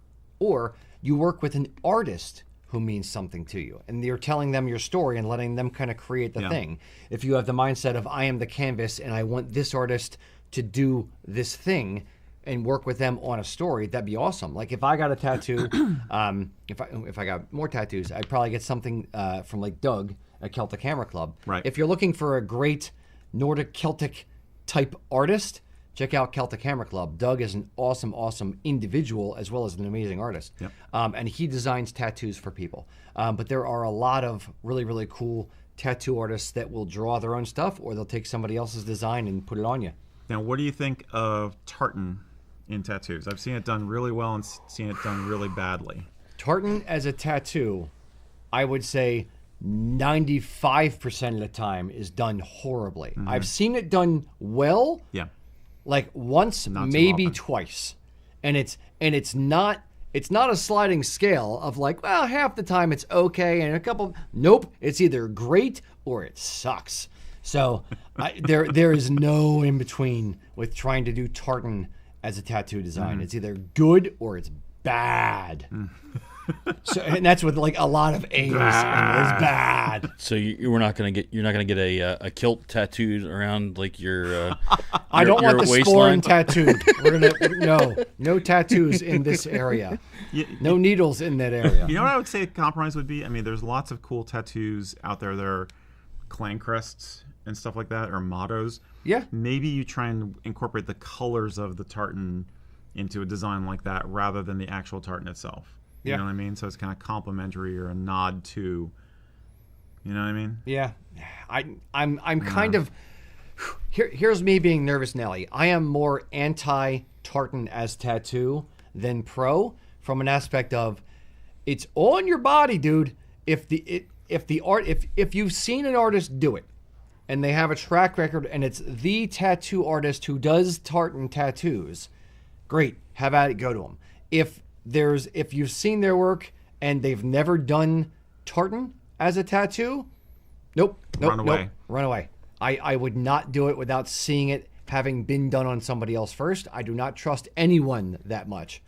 you work with an artist who means something to you, and you're telling them your story and letting them kind of create the thing. If you have the mindset of I am the canvas and I want this artist to do this thing and work with them on a story, that'd be awesome. Like if I got a tattoo, if I got more tattoos, I'd probably get something from like Doug at Celtic Hammer Club. Right. If you're looking for a great Nordic Celtic type artist, check out Celtic Hammer Club. Doug is an awesome individual as well as an amazing artist. Yep. And he designs tattoos for people. But there are a lot of really cool tattoo artists that will draw their own stuff, or they'll take somebody else's design and put it on you. Now, what do you think of tartan in tattoos? I've seen it done really well and seen it done really badly. Tartan as a tattoo, I would say 95% of the time is done horribly. I've seen it done well. Yeah. Like once, maybe twice, and it's not a sliding scale of like, well, half the time it's okay, and a couple, nope, it's either great or it sucks. So there is no in between with trying to do tartan as a tattoo design. It's either good or it's bad. So, and that's with like a lot of A's, and it's bad. So you're not gonna get a kilt tattooed around like your I don't want the waistline? scorn tattooed. We're gonna no tattoos in this area. No needles in that area. You know what I would say a compromise would be? I mean, there's lots of cool tattoos out there. There are clan crests and stuff like that, or mottos. Yeah. Maybe you try and incorporate the colors of the tartan into a design like that rather than the actual tartan itself. You know what I mean? So it's kind of complimentary or a nod to, you know what I mean? Yeah, I'm kind of, Here's me being nervous Nelly. I am more anti-tartan as tattoo than pro from an aspect of it's on your body, dude. If you've seen an artist do it and they have a track record and it's the tattoo artist who does tartan tattoos, great, have at it, go to them. If you've seen their work and they've never done tartan as a tattoo, nope, run away. I would not do it without seeing it having been done on somebody else first. I do not trust anyone that much.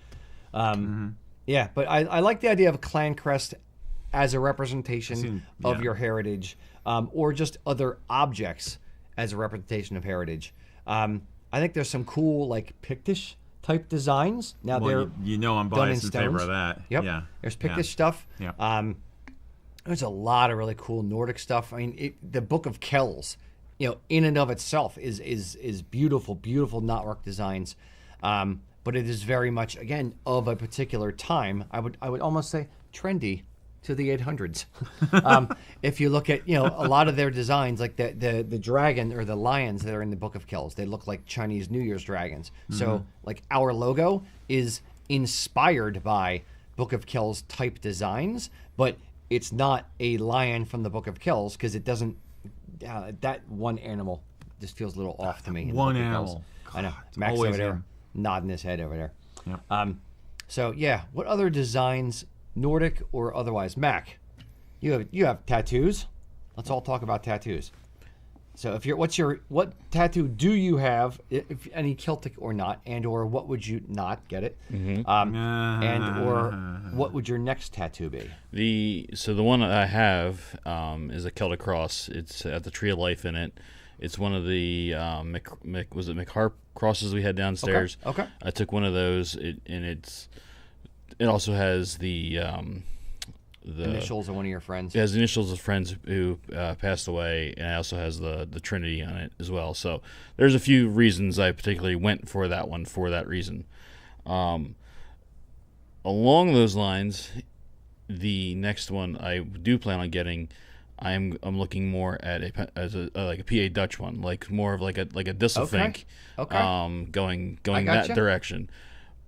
Yeah, but I like the idea of a clan crest as a representation of your heritage, or just other objects as a representation of heritage. I think there's some cool like Pictish type designs. Now I'm biased in favor of that. Yep. Yeah. There's Pictish stuff. Yeah. There's a lot of really cool Nordic stuff. I mean, the Book of Kells, in and of itself is beautiful, beautiful knotwork designs. But it is very much, again, of a particular time. I would almost say trendy to the 800s. If you look at, a lot of their designs, like the dragon or the lions that are in the Book of Kells, they look like Chinese New Year's dragons. So, like, our logo is inspired by Book of Kells type designs, but it's not a lion from the Book of Kells because it doesn't. That one animal just feels a little off to me. One animal. I know. Max over there nodding his head over there. Yep. So yeah, what other designs, Nordic or otherwise? Mac, you have tattoos. Let's all talk about tattoos. So what tattoo do you have, if any Celtic or not, and or what would you not get it? And or what would your next tattoo be? The one that I have is a Celtic cross. It's at the Tree of Life in it. It's one of the McHarp crosses we had downstairs. Okay. I took one of those, it also has the initials of one of your friends. It has the initials of friends who passed away, and it also has the Trinity on it as well. So there's a few reasons I particularly went for that one for that reason. Along those lines, the next one I do plan on getting, I'm looking more at like a PA Dutch one, like more of like a Disselfink, going that direction.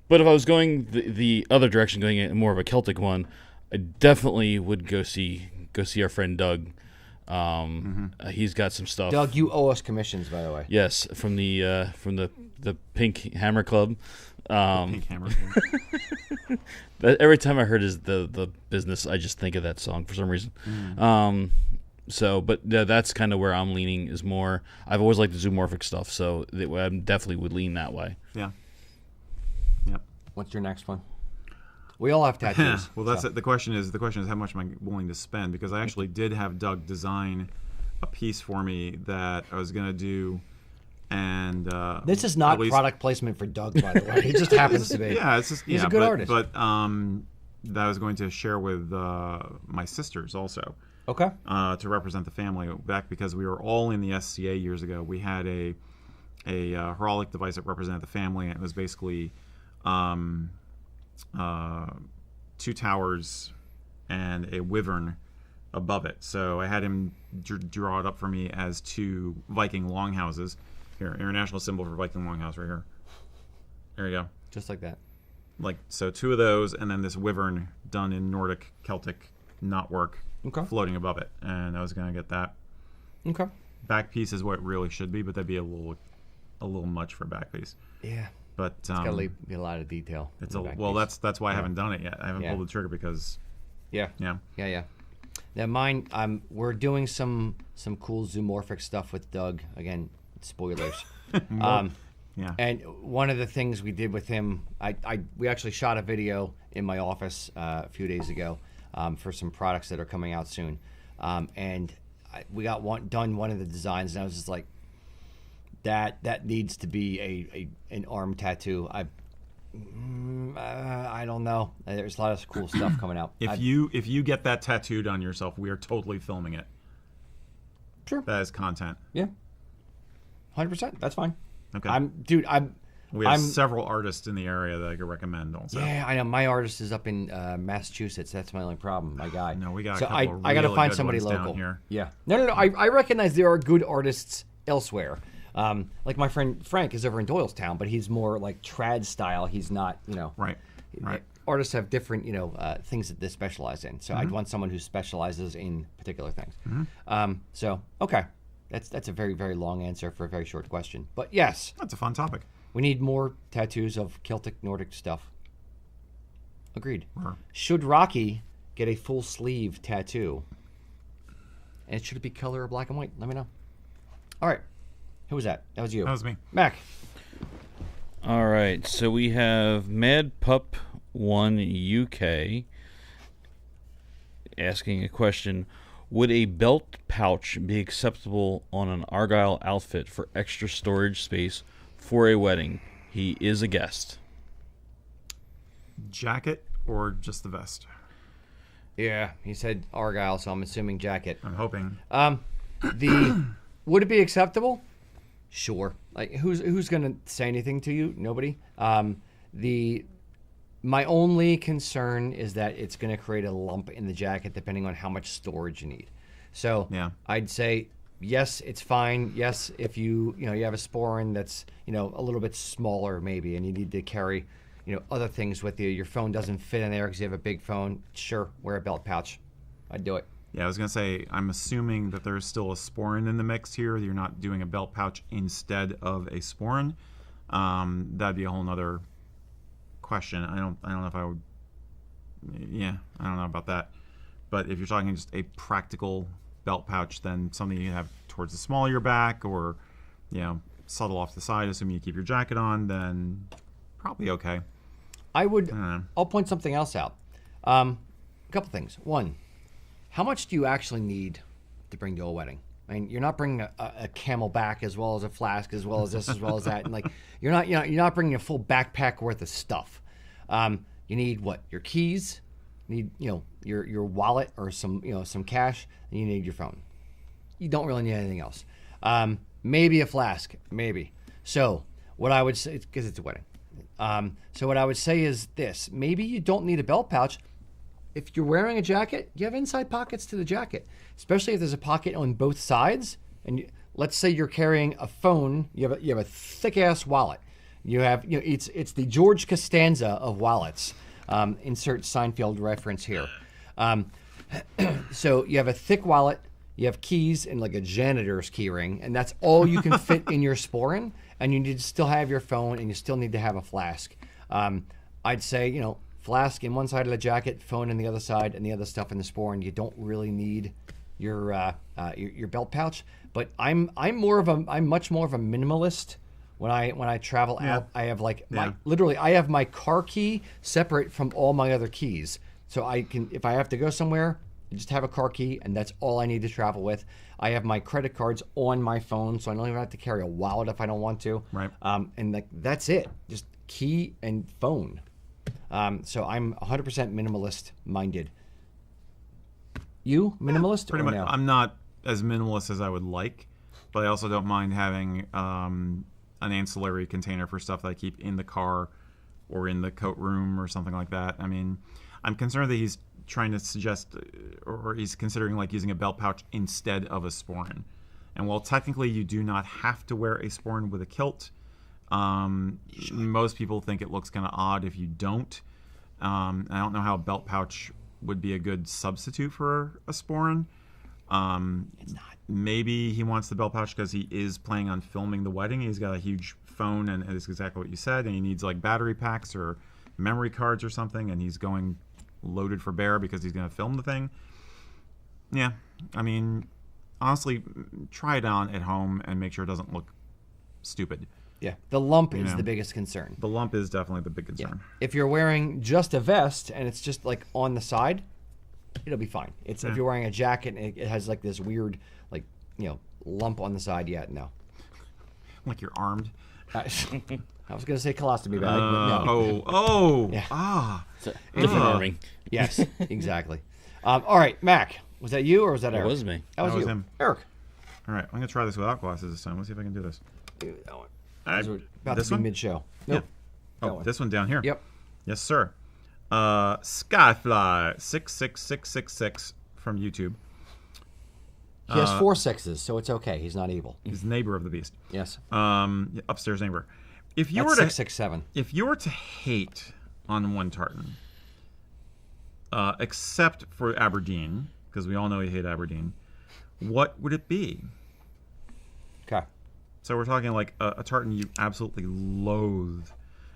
But if I was going the other direction, going in more of a Celtic one, I definitely would go see our friend Doug. He's got some stuff. Doug, you owe us commissions, by the way. Yes, from the Pink Hammer Club. Pink Hammer Club. Every time I heard the business, I just think of that song for some reason. But that's kind of where I'm leaning. Is more. I've always liked the zoomorphic stuff, so I definitely would lean that way. Yeah. Yep. What's your next one? We all have tattoos. Well, that's it. The question is how much am I willing to spend? Because I actually did have Doug design a piece for me that I was going to do, and this is not product placement for Doug, by the way. It just happens to be. Yeah, he's a good artist. But that I was going to share with my sisters also. Okay. To represent the family back, because we were all in the SCA years ago. We had a heraldic device that represented the family, and it was basically 2 towers and a wyvern above it. So I had him draw it up for me as 2 Viking longhouses. Here, international symbol for Viking longhouse right here. There you go. Just like that. So 2 of those, and then this wyvern done in Nordic Celtic knotwork, floating above it. And I was going to get that. Okay. Back piece is what it really should be, but that'd be a little much for a back piece. Yeah. But it's got to be a lot of detail. It's that's why I haven't done it yet. I haven't pulled the trigger because. Yeah. Now mine, we're doing some cool zoomorphic stuff with Doug. Again, spoilers. Yeah. And one of the things we did with him, we actually shot a video in my office a few days ago for some products that are coming out soon, and we got one of the designs, and I was just like, that needs to be an arm tattoo. I don't know. There's a lot of cool stuff coming out. If you get that tattooed on yourself, we are totally filming it. Sure. That is content. Yeah. 100%. That's fine. Okay. We have several artists in the area that I could recommend also. Yeah, I know. My artist is up in Massachusetts. That's my only problem. My guy. No, we got so a couple I got to really find good somebody ones local. down here. Yeah. No. I recognize there are good artists elsewhere. Like my friend Frank is over in Doylestown, but he's more like trad style. He's not, Right. Artists have different, things that they specialize in. So I'd want someone who specializes in particular things. So okay, that's a very, very long answer for a very short question. But yes, That's a fun topic. we need more tattoos of Celtic Nordic stuff. Agreed. Sure. Should Rocky get a full sleeve tattoo? And should it be color or black and white? Let me know. All right. Who was that? That was you. That was me. Mac. All right, so we have Mad Pup 1 UK asking a question. Would a belt pouch be acceptable on an Argyle outfit for extra storage space for a wedding? He is a guest. Jacket or just the vest? Yeah, he said Argyle, so I'm assuming jacket. I'm hoping. Would it be acceptable? Sure. Like who's gonna say anything to you? Nobody. My only concern is that it's gonna create a lump in the jacket depending on how much storage you need. So Yeah. I'd say yes, it's fine. Yes, if you have a sporran that's a little bit smaller maybe, and you need to carry other things with you. Your phone doesn't fit in there because you have a big phone. Sure, wear a belt pouch. I'd do it. Yeah, I was going to say, I'm assuming that there's still a sporran in the mix here. You're not doing a belt pouch instead of a sporran. That'd be a whole nother question. I don't know if I would... Yeah, I don't know about that. But if you're talking just a practical belt pouch, then something you have towards the small of your back or, subtle off the side, assuming you keep your jacket on, then probably okay. I'll point something else out. A couple things. One, how much do you actually need to bring to a wedding? I mean, you're not bringing a Camelback as well as a flask, as well as this, as well as that, and like you're not bringing a full backpack worth of stuff. You need what? Your keys. You need your wallet or some cash, and you need your phone. You don't really need anything else. Maybe a flask, maybe. So what I would say, because it's a wedding. So what I would say is this: maybe you don't need a belt pouch. If you're wearing a jacket, you have inside pockets to the jacket, especially if there's a pocket on both sides. And let's say you're carrying a phone, you have a thick ass wallet. You have it's the George Costanza of wallets. Insert Seinfeld reference here. So you have a thick wallet, you have keys and like a janitor's key ring, and that's all you can fit in your sporran. And you need to still have your phone, and you still need to have a flask. I'd say flask in one side of the jacket, phone in the other side, and the other stuff in the sporran. You don't really need your belt pouch. But I'm much more of a minimalist when I travel out. I have I have my car key separate from all my other keys, so I can, if I have to go somewhere, I just have a car key, and that's all I need to travel with. I have my credit cards on my phone, so I don't even have to carry a wallet if I don't want to. Right. And that's it, just key and phone. So I'm 100% minimalist minded. You minimalist? Pretty or much. No? I'm not as minimalist as I would like, but I also don't mind having an ancillary container for stuff that I keep in the car or in the coat room or something like that. I mean, I'm concerned that he's trying to suggest, or he's considering like using a belt pouch instead of a sporran. And while technically you do not have to wear a sporran with a kilt, most people think it looks kind of odd if you don't. I don't know how a belt pouch would be a good substitute for a sporran. It's not. Maybe he wants the belt pouch because he is planning on filming the wedding. He's got a huge phone, and it's exactly what you said, and he needs like battery packs or memory cards or something, and he's going loaded for bear because he's going to film the thing. Yeah, I mean, honestly, try it on at home and make sure it doesn't look stupid. Yeah, the lump is the biggest concern. The lump is definitely the big concern. If you're wearing just a vest and it's just like on the side, it'll be fine. If you're wearing a jacket and it has like this weird lump on the side, no. Like you're armed. I was going to say colostomy bag, but no. Yeah. Different arming. Yes, exactly. All right, Mac, was that you or was that Eric? It was me. That was you. him. Eric. All right, I'm going to try this without glasses this time. Let's see if I can do this. That one. About This to be one? mid-show. Nope. Oh, one. this one down here. Yep. Yes, sir. Skyfly66666 from YouTube He has 4 6s, so it's okay. He's not evil. He's the neighbor of the beast. Yes. Upstairs neighbor. If you That's were to 667. If you were to hate on one tartan, except for Aberdeen, because we all know you hate Aberdeen, what would it be? Okay. So we're talking like a tartan you absolutely loathe.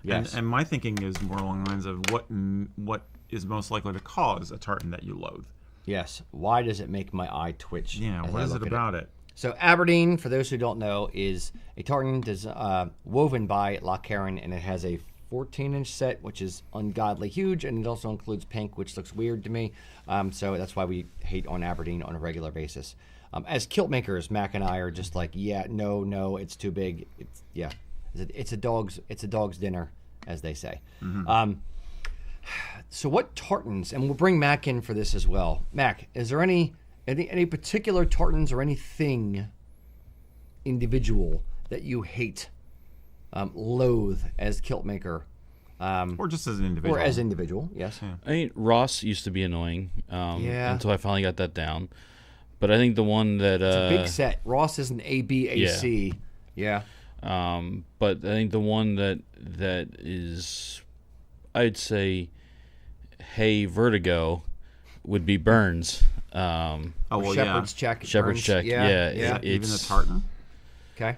Yes. And my thinking is more along the lines of what is most likely to cause a tartan that you loathe. Yes. Why does it make my eye twitch? Yeah, as what I is look it at about it? So Aberdeen, for those who don't know, is a tartan woven by Loch Carron, and it has a 14-inch set, which is ungodly huge, and it also includes pink, which looks weird to me. So that's why we hate on Aberdeen on a regular basis. As kilt makers, Mac and I are just like, yeah, no, it's too big. It's a dog's dinner, as they say. Mm-hmm. So what tartans, and we'll bring Mac in for this as well. Mac, is there any particular tartans or anything individual that you hate, loathe as kilt maker? Or just as an individual. Or as individual, yes. Yeah. I mean, Ross used to be annoying Yeah. until I finally got that down. But I think the one that... It's a big set. Ross is an ABAC. Yeah. But I think the one that is, I'd say, hey, Vertigo, would be Burns. Oh, well, Shepherd's check. Shepherd's Burns. check, yeah. Yeah. Even the tartan? Okay.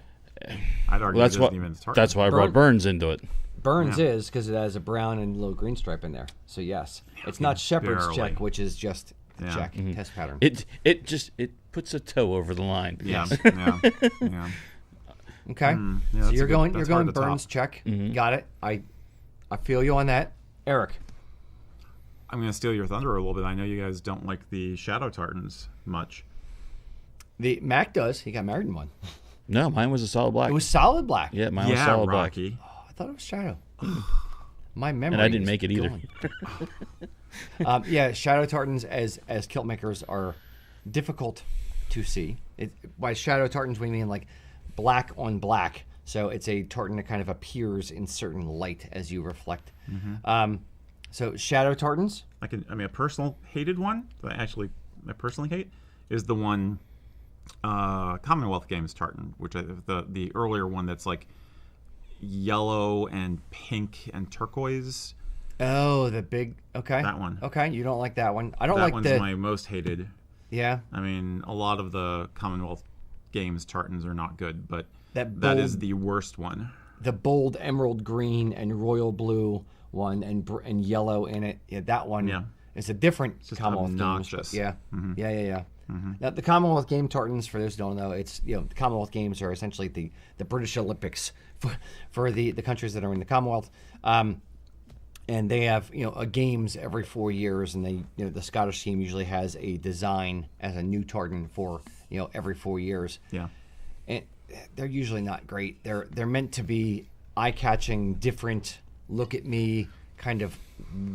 I'd argue Well, it isn't even a tartan. that's why I brought Burns into it. Burns is because it has a brown and little green stripe in there. So yes, it's not Shepherd's barely. check, which is just the Yeah. check test pattern. It puts a toe over the line. Yeah, yeah. Okay. Yeah, So that's you're a good- going that's hard to Burns top. check. Got it. I feel you on that. Eric. I'm going to steal your thunder a little bit. I know you guys don't like the shadow tartans much. The Mac does. He got married in one. No, mine was a solid black. It was solid black. yeah, mine was Yeah, solid Rocky. Oh, I thought it was shadow. My memory. And I didn't is make it either. going. Yeah, shadow tartans as kilt makers are difficult to see. By shadow tartans we mean like black on black. So it's a tartan that kind of appears in certain light as you reflect. So shadow tartans. A personal hated one that I personally hate is the one Commonwealth Games tartan, which the earlier one that's like yellow and pink and turquoise. Oh, the big. Okay. That one. Okay, you don't like that one. I don't That like one's the. my most hated. Yeah. I mean, a lot of the Commonwealth Games tartans are not good, but That that is bold- the worst one. The bold emerald green and royal blue one and yellow in it. Yeah, that one. Yeah. It's a different just Commonwealth obnoxious. Games. But yeah. Now, the Commonwealth Game tartans, for those who don't know, it's the Commonwealth Games are essentially the British Olympics for the countries that are in the Commonwealth. And they have a games every 4 years, and they the Scottish team usually has a design as a new tartan for every 4 years. Yeah. And they're usually not great. They're meant to be eye-catching, different, look at me, kind of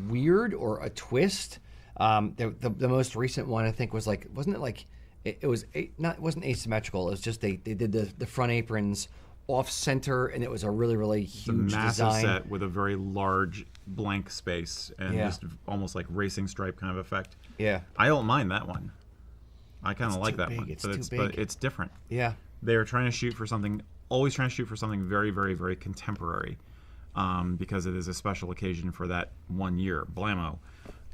weird or a twist. The most recent one I think was like, wasn't it like it wasn't asymmetrical. It was just they did the front aprons off center, and it was a really It's a huge massive design. set with a very large blank space and Yeah. just almost like racing stripe kind of effect. Yeah, I don't mind that one. I kind of like too that big. one. It's but too but big. it's different. yeah. They are trying to shoot for something, always trying to shoot for something very, very, very contemporary, because it is a special occasion for that 1 year. Blammo.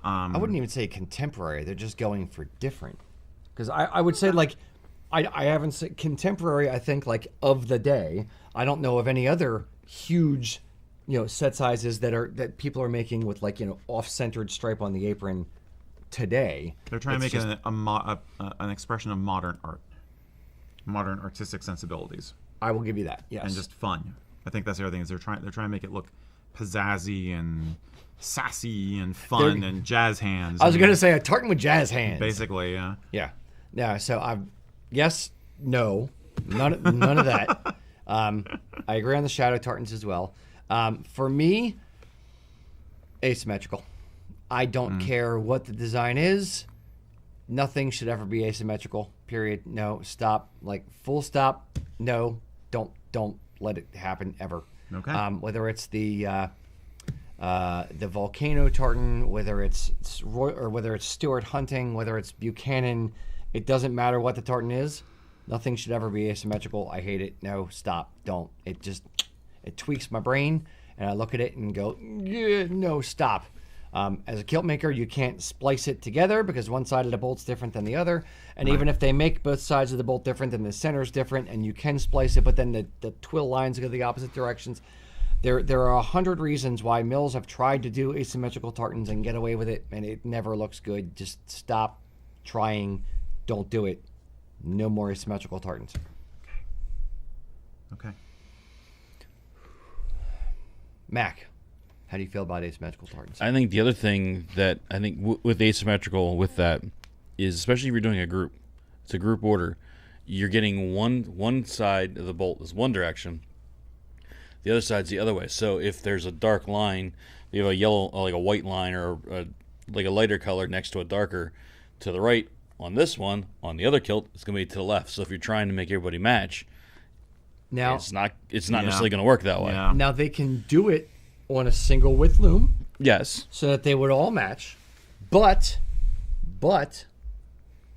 I wouldn't even say contemporary. They're just going for different. Because I would say like I haven't said contemporary. I think like of the day. I don't know of any other huge, set sizes that people are making with like off-centered stripe on the apron today. They're trying to It's make just- an expression of modern art, modern artistic sensibilities, I will give you that. Yes. and just fun. I think that's the other thing is they're trying to make it look pizzazzy and sassy and fun They're- and jazz hands. I was and going to say a tartan with jazz hands. basically, yeah. Yeah. Yeah. So yes, no, none of that. I agree on the shadow tartans as well. For me, asymmetrical. I don't care what the design is. Nothing should ever be asymmetrical. Period. No. Stop. Like full stop. No. Don't let it happen ever. Okay. Whether it's the volcano tartan, whether it's Stuart Hunting, whether it's Buchanan, It doesn't matter what the tartan is. Nothing should ever be asymmetrical. I hate it. No, stop. Don't. It tweaks my brain, and I look at it and go, yeah, no, stop. As a kilt maker, you can't splice it together because one side of the bolt's different than the other. And even if they make both sides of the bolt different, then the center's different, and you can splice it, but then the twill lines go the opposite directions. There are 100 reasons why mills have tried to do asymmetrical tartans and get away with it, and it never looks good. Just stop trying. Don't do it. No more asymmetrical tartans. Okay. Mac, how do you feel about asymmetrical tartans? I think the other thing that I think with asymmetrical with that is, especially if you're doing a group, it's a group order, you're getting one side of the bolt is one direction, the other side's the other way. So if there's a dark line, you have a yellow, like a white line, or like a lighter color next to a darker to the right on this one, on the other kilt, it's going to be to the left. So if you're trying to make everybody match, Now, it's not necessarily going to work that way. Yeah. now they can do it on a single width loom Yes. so that they would all match, but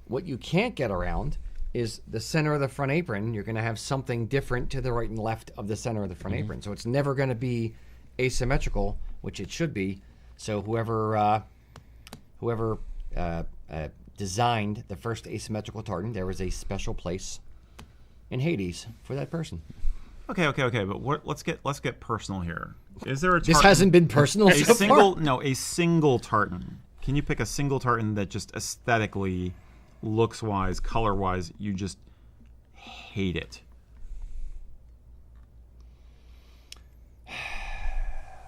what you can't get around is the center of the front apron. You're going to have something different to the right and left of the center of the front apron. So it's never going to be asymmetrical, which it should be. So whoever designed the first asymmetrical tartan, there was a special place in Hades for that person. Okay. But let's get personal here. Is there a tartan? This hasn't been personal so far. A single tartan. Can you pick a single tartan that just aesthetically, looks wise, color wise, you just hate it?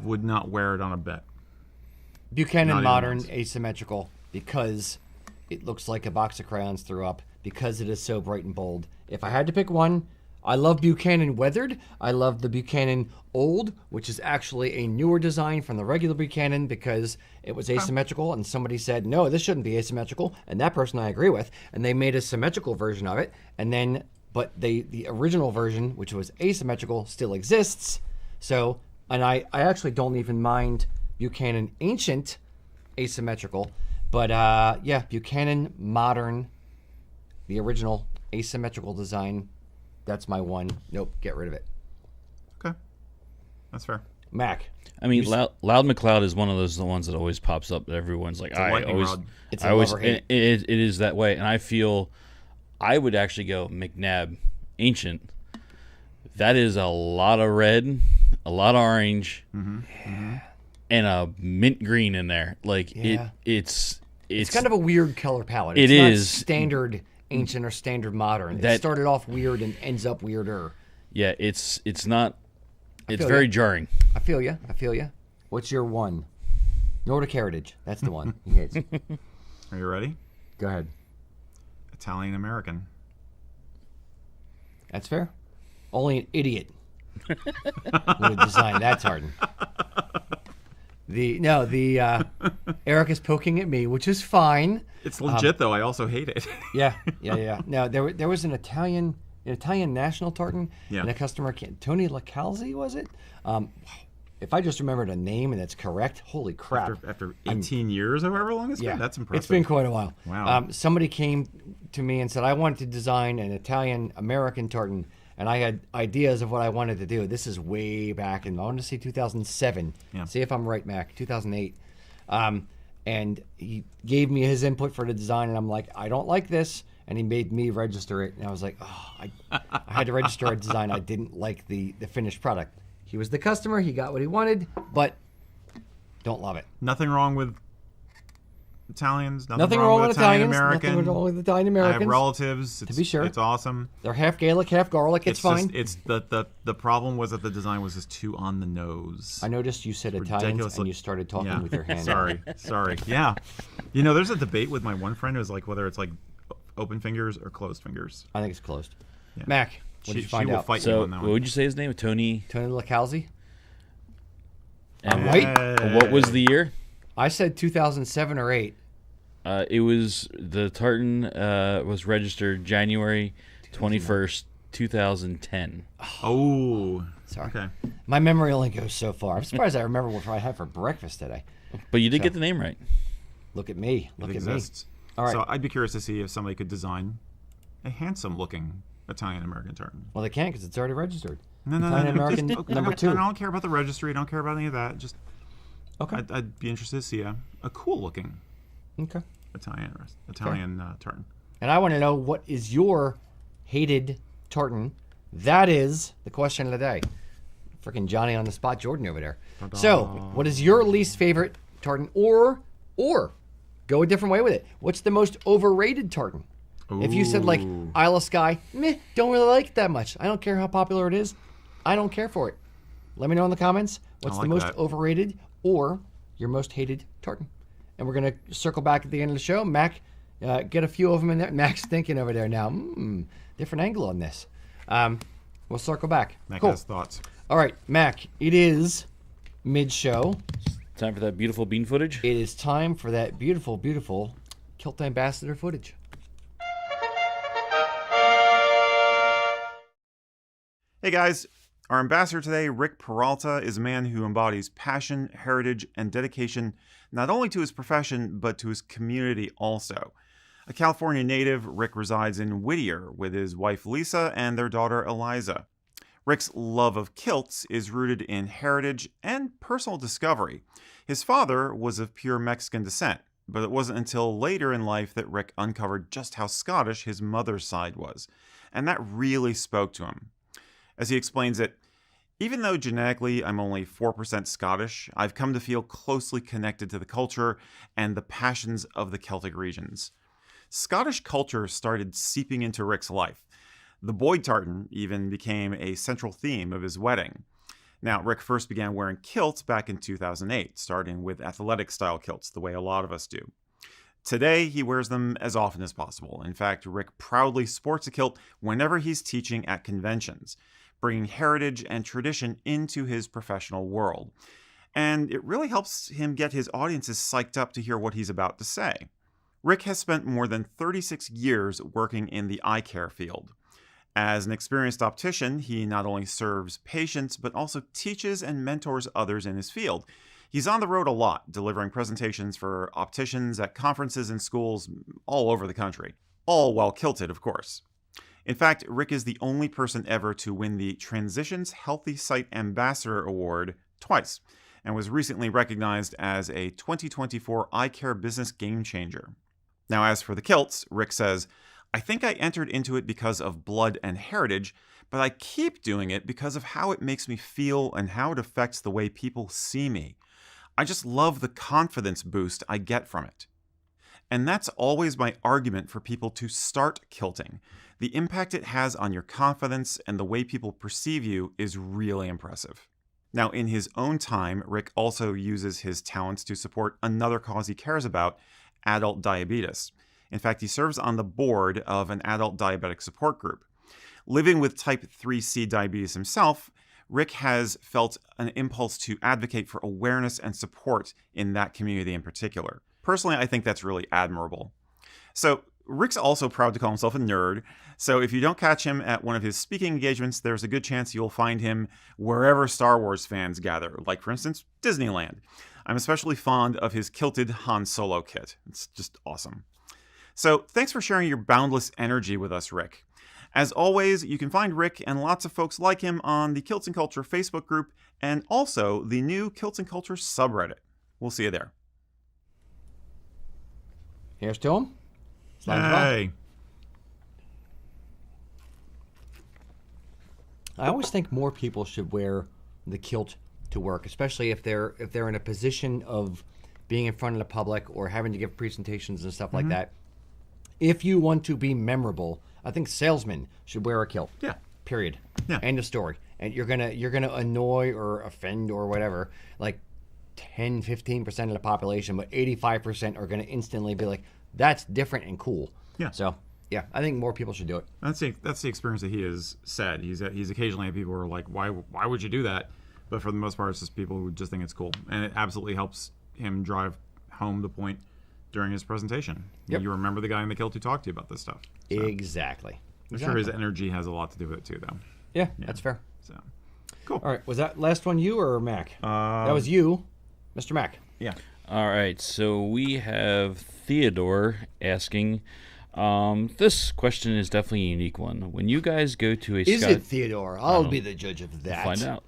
Would not wear it on a bet. Buchanan Not even Modern once. asymmetrical because it looks like a box of crayons threw up, because it is so bright and bold. If I had to pick one, I love Buchanan Weathered. I love the Buchanan Old, which is actually a newer design from the regular Buchanan because it was asymmetrical, and somebody said, no, this shouldn't be asymmetrical, and that person I agree with, and they made a symmetrical version of it, and then, but the original version, which was asymmetrical, still exists. So, and I actually don't even mind Buchanan Ancient asymmetrical, but yeah, Buchanan Modern, the original asymmetrical design, that's my one. Nope, get rid of it. Okay, that's fair. Mac. I mean, Loud McLeod is one of those ones that always pops up that everyone's like, a I lightning always, rod. It's I a always, love or hate. it is that way, and I feel I would actually go McNabb Ancient. That is a lot of red, a lot of orange, and a mint green in there. Like Yeah. it's Kind of a weird color palette. It It's not is. standard ancient or standard modern. It That- started off weird and ends up weirder. yeah, it's not. It's feel very ya. jarring. I feel you. What's your one? Nordic Heritage. That's the one he hates. Are you ready? Go ahead. Italian American. That's fair. Only an idiot would have designed that tartan. Erik is poking at me, which is fine. It's legit though. I also hate it. Yeah. No, there was an Italian national tartan, Yeah. and a customer, Tony Lacalzi, was it? If I just remembered a name and it's correct, holy crap! After 18 years, or however long it's been, that's impressive. It's been quite a while. Wow. Somebody came to me and said, I wanted to design an Italian American tartan, and I had ideas of what I wanted to do. This is way back in, I want to say 2007. Yeah. See if I'm right, Mac. 2008. And he gave me his input for the design, and I'm like, I don't like this. And he made me register it. And I was like, oh, I had to register a design. I didn't like the finished product. He was the customer. He got what he wanted, but don't love it. Nothing wrong with Italians. Nothing wrong with Italians. American. Nothing wrong with Italian I Americans. have relatives. It's, be sure. It's awesome. They're half Gaelic, half garlic. It's fine. Just, the problem was that the design was just too on the nose. I noticed you said Italians Ridiculously- and you started talking Yeah. with your hand. Sorry. Yeah. You know, there's a debate with my one friend who's like whether it's like open fingers or closed fingers. I think it's closed. Yeah. Mac, what did you find will out? fight you So on that what one. would you say his name? Tony. Tony Lacalzi? And Right? what was the year? I said 2007 or 8. It was the tartan was registered January 21st, 2010. Oh. Sorry. Okay. My memory only goes so far. I'm surprised I remember what I had for breakfast today. But you did get the name right. Look at me. It Look at me. exists. All right. So I'd be curious to see if somebody could design a handsome-looking Italian-American tartan. Well, they can't because it's already registered. No. Italian-American Just- number I 2. don't care about the registry. I don't care about any of that. Just Okay. I'd be interested to see a cool-looking Okay. Italian tartan. And I want to know, what is your hated tartan? That is the question of the day. Freaking Johnny on the spot Jordan over there. So, what is your least favorite tartan? Or go a different way with it. What's the most overrated tartan? If you said like Ooh. Isle of Skye, meh, don't really like it that much. I don't care how popular it is. I don't care for it. Let me know in the comments what's I the like most that. overrated or your most hated tartan. And we're going to circle back at the end of the show. Mac, get a few of them in there. Mac's thinking over there now. Different angle on this. We'll circle back. Mac Cool. has thoughts. All right, Mac, it is mid-show. Time for that beautiful bean footage. It is time for that beautiful, beautiful Kilt Ambassador footage. Hey guys, our ambassador today, Rick Peralta, is a man who embodies passion, heritage, and dedication not only to his profession, but to his community also. A California native, Rick resides in Whittier with his wife Lisa and their daughter Eliza. Rick's love of kilts is rooted in heritage and personal discovery. His father was of pure Mexican descent, but it wasn't until later in life that Rick uncovered just how Scottish his mother's side was, and that really spoke to him. As he explains it, even though genetically I'm only 4% Scottish, I've come to feel closely connected to the culture and the passions of the Celtic regions. Scottish culture started seeping into Rick's life. The Boyd tartan even became a central theme of his wedding. Now, Rick first began wearing kilts back in 2008, starting with athletic-style kilts, the way a lot of us do. Today, he wears them as often as possible. In fact, Rick proudly sports a kilt whenever he's teaching at conventions, bringing heritage and tradition into his professional world. And it really helps him get his audiences psyched up to hear what he's about to say. Rick has spent more than 36 years working in the eye care field. As an experienced optician, he not only serves patients, but also teaches and mentors others in his field. He's on the road a lot, delivering presentations for opticians at conferences and schools all over the country. All while kilted, of course. In fact, Rick is the only person ever to win the Transitions Healthy Sight Ambassador Award twice, and was recently recognized as a 2024 eye care business game changer. Now, as for the kilts, Rick says, I think I entered into it because of blood and heritage, but I keep doing it because of how it makes me feel and how it affects the way people see me. I just love the confidence boost I get from it. And that's always my argument for people to start kilting. The impact it has on your confidence and the way people perceive you is really impressive. Now, in his own time, Rick also uses his talents to support another cause he cares about, adult diabetes. In fact, he serves on the board of an adult diabetic support group. Living with type 3C diabetes himself, Rick has felt an impulse to advocate for awareness and support in that community in particular. Personally, I think that's really admirable. So, Rick's also proud to call himself a nerd, so if you don't catch him at one of his speaking engagements, there's a good chance you'll find him wherever Star Wars fans gather, like, for instance, Disneyland. I'm especially fond of his kilted Han Solo kit. It's just awesome. So, thanks for sharing your boundless energy with us, Rick. As always, you can find Rick and lots of folks like him on the Kilts and Culture Facebook group and also the new Kilts and Culture subreddit. We'll see you there. Here's to him. Slide it on. Hey. I always think more people should wear the kilt to work, especially if they're in a position of being in front of the public or having to give presentations and stuff like that. If you want to be memorable, I think salesmen should wear a kilt. Yeah. Period. Yeah. End of story. And you're gonna annoy or offend or whatever, like 10-15% of the population, but 85% are gonna instantly be like, that's different and cool. Yeah. So yeah, I think more people should do it. That's the experience that he has said. He's occasionally had people who are like, why would you do that? But for the most part, it's just people who just think it's cool, and it absolutely helps him drive home the point during his presentation. Yep. You remember the guy in the kilt who talked to you about this stuff. So Exactly. I'm sure his energy has a lot to do with it too, though. Yeah, that's fair. So cool. All right, was that last one you or Mac? That was you, Mr. Mac. Yeah. All right, so we have Theodore asking. This question is definitely a unique one. When you guys go to a Is it Theodore? I'll be the judge of that. Find out.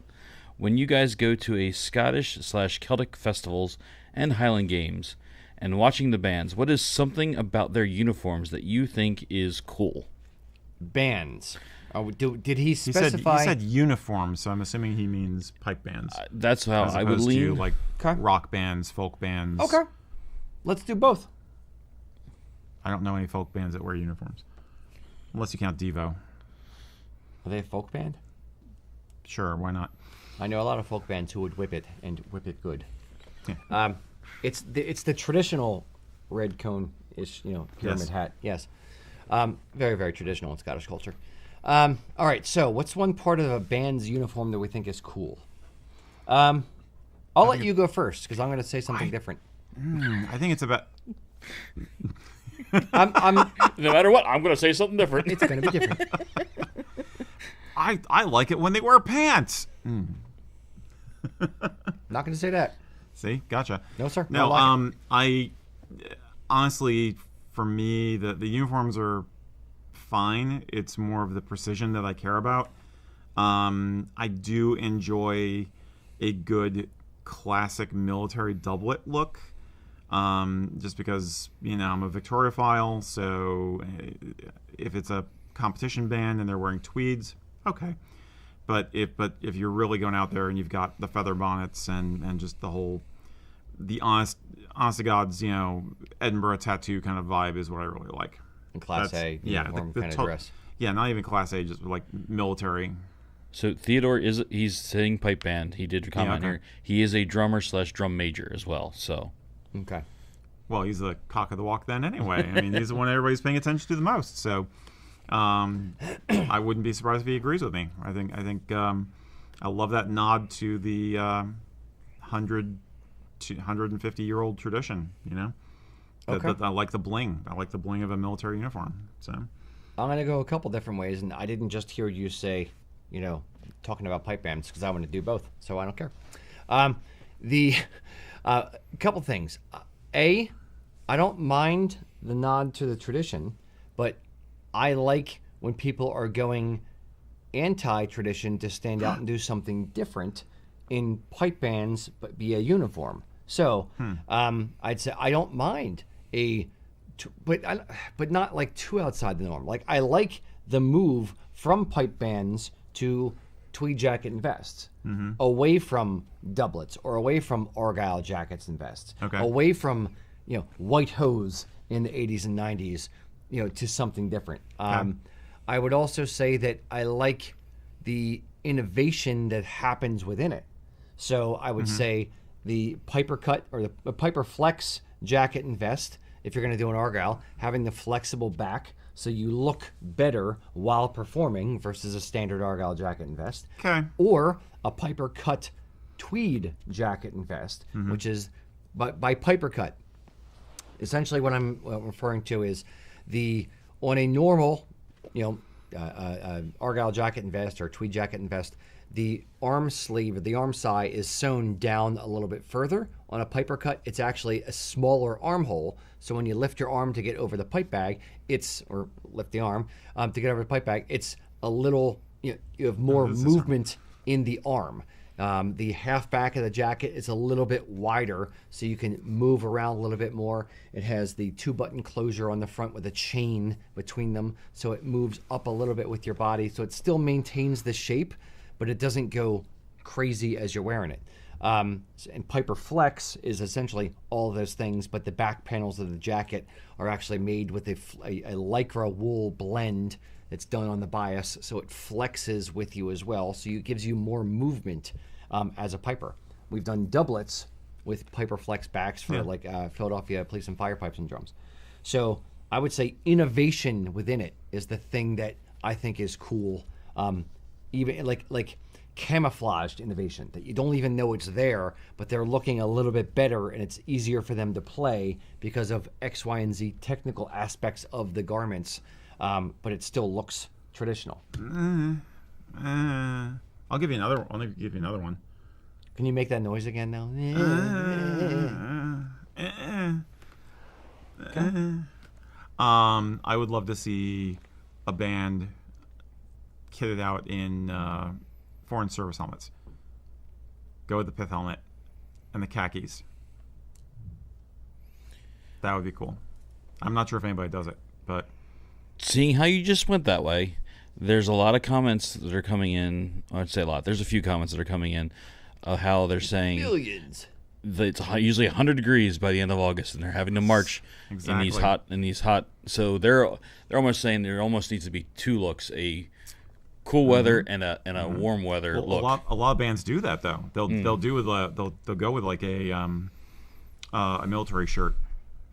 When you guys go to a Scottish/Celtic festivals and Highland Games and watching the bands, what is something about their uniforms that you think is cool? Bands. Oh, did he specify? He said uniform, so I'm assuming he means pipe bands. That's how as I would opposed lean. to like Okay. rock bands, folk bands. Okay. Let's do both. I don't know any folk bands that wear uniforms, unless you count Devo. Are they a folk band? Sure, why not? I know a lot of folk bands who would whip it and whip it good. Yeah. It's the traditional red cone-ish, pyramid Yes. hat. Yes. Very, very traditional in Scottish culture. All right, so what's one part of a band's uniform that we think is cool? I'll let you go first because I'm going to say something different. I think it's about. I'm No matter what, I'm going to say something different. It's going to be different. I like it when they wear pants. Not going to say that. See, gotcha. No, sir. No, Don't like I honestly, for me, the uniforms are fine. It's more of the precision that I care about. I do enjoy a good classic military doublet look, just because I'm a Victoriophile. So if it's a competition band and they're wearing tweeds, okay. But if you're really going out there and you've got the feather bonnets and just the honest to God's, Edinburgh tattoo kind of vibe is what I really like. And Class A uniform kind of dress. Yeah, not even Class A, just like military. So Theodore he's saying pipe band. He did comment here. He is a drummer/drum major as well. So Okay. Well, he's the cock of the walk then anyway. I mean, he's the one everybody's paying attention to the most. So I wouldn't be surprised if he agrees with me. I think I love that nod to the 150-year-old tradition. Okay. I like the bling. I like the bling of a military uniform. So I'm going to go a couple different ways, and I didn't just hear you say, talking about pipe bands, because I want to do both, so I don't care. The couple things. I don't mind the nod to the tradition, but I like when people are going anti-tradition to stand out and do something different in pipe bands, but be a uniform. So I'd say I don't mind but not like too outside the norm. Like I like the move from pipe bands to tweed jacket and vests, away from doublets or away from argyle jackets and vests, away from white hose in the 80s and 90s, to something different. I would also say that I like the innovation that happens within it. So I would say the Piper cut or the Piper flex jacket and vest, if you're going to do an argyle, having the flexible back so you look better while performing versus a standard argyle jacket and vest. Okay. Or a Piper cut tweed jacket and vest, which is by Piper cut. Essentially what I'm referring to is on a normal, argyle jacket and vest or tweed jacket and vest, the arm sleeve or the arm side is sewn down a little bit further. On a Piper cut, it's actually a smaller armhole. So when you lift your arm to get over the pipe bag, or lift the arm to get over the pipe bag, it's a little, you have more movement in the arm. The half back of the jacket is a little bit wider, so you can move around a little bit more. It has the 2-button closure on the front with a chain between them, so it moves up a little bit with your body. So it still maintains the shape, but it doesn't go crazy as you're wearing it. And Piper Flex is essentially all of those things, but the back panels of the jacket are actually made with a lycra wool blend that's done on the bias, so it flexes with you as well, so it gives you more movement as a piper. We've done doublets with Piper Flex backs for Philadelphia Police and Fire pipes and drums. So I would say innovation within it is the thing that I think is cool. Even like camouflaged innovation that you don't even know it's there, but they're looking a little bit better and it's easier for them to play because of X, Y, and Z technical aspects of the garments, but it still looks traditional. I'll give you another one. Can Can you make that noise again now? I would love to see a band kitted out in foreign service helmets. Go with the pith helmet and the khakis. That would be cool. I'm not sure if anybody does it, but Seeing how you just went that way, there's a lot of comments that are coming in. I'd say a lot. There's a few comments that are coming in of how they're saying Millions. that it's usually 100 degrees by the end of August, and they're having to march Exactly. in these hot. So they're almost saying there almost needs to be two looks: a cool weather and a warm weather look. a lot of bands do that though. They'll do with they'll go with like a military shirt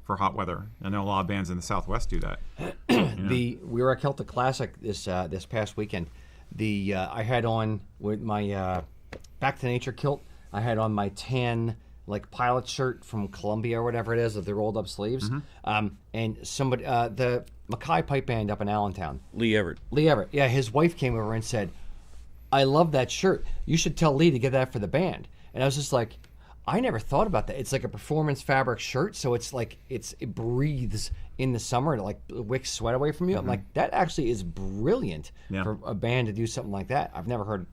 for hot weather. I know a lot of bands in the Southwest do that. We were at Celtic Classic this past weekend. I had on with my Back to Nature kilt. I had on my tan like pilot shirt from Columbia or whatever it is with the rolled up sleeves. And somebody the Mackay Pipe Band up in Allentown. Lee Everett. Yeah, his wife came over and said, "I love that shirt. You should tell Lee to get that for the band." And I was just like, I never thought about that. It's like a performance fabric shirt, so it's like it breathes in the summer to like wicks sweat away from you. I'm like, that actually is brilliant for a band to do something like that. I've never heard.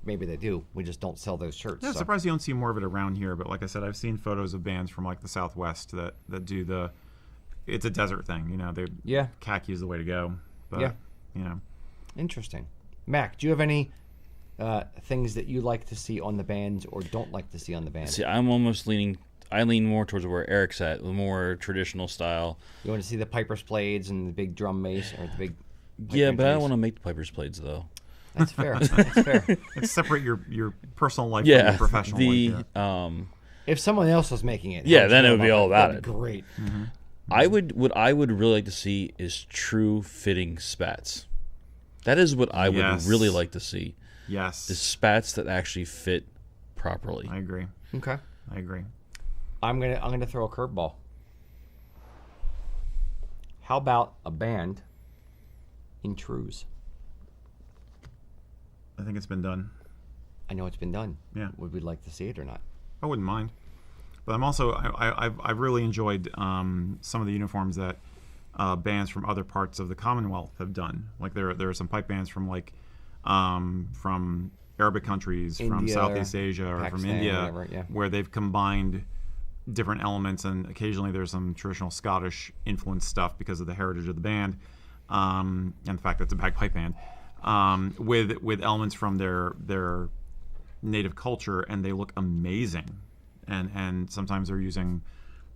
Maybe they do. We just don't sell those shirts. Yeah, I'm surprised you don't see more of it around here. But like I said, I've seen photos of bands from like the Southwest that do the. It's a desert thing, you know. Khaki is the way to go. But, you know. Interesting. Mac, do you have any things that you like to see on the bands or don't like to see on the band? See, I'm almost leaning. I lean more towards where Eric's at, the more traditional style. You want to see the Piper's Blades and the big drum mace or the big. Yeah, but I don't want to make the Piper's Blades though. That's fair. That's fair. Let's separate your personal life from your professional life. Yeah. If someone else was making it, then it would be all about that'd be great. What I would really like to see is true fitting spats. That is what I would really like to see. Yes. Is spats that actually fit properly. I agree. Okay. I agree. I'm gonna throw a curveball. How about a band in trews? I think it's been done. I know it's been done. Yeah. Would we like to see it or not? I wouldn't mind. But I'm also I've really enjoyed some of the uniforms that bands from other parts of the Commonwealth have done. Like there are some pipe bands from like from Arabic countries, India, from Southeast Asia, or Pakistan, from India, whatever, where they've combined different elements, and occasionally there's some traditional Scottish influence stuff because of the heritage of the band, and the fact that it's a bagpipe band, with elements from their native culture, and they look amazing. And sometimes they're using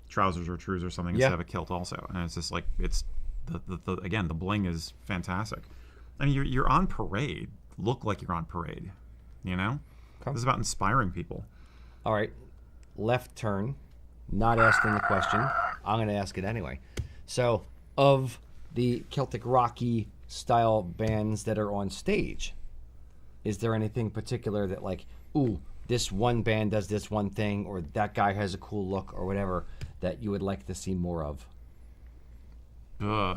trousers or trews or something instead of a kilt also, and it's just like it's the bling is fantastic. I mean, you're on parade. Look like you're on parade, you know. This is about inspiring people. All right, left turn. Not asking the question. I'm going to ask it anyway. So, of the Celtic Rocky style bands that are on stage, is there anything particular that like, ooh, this one band does this one thing, or that guy has a cool look, or whatever, that you would like to see more of? I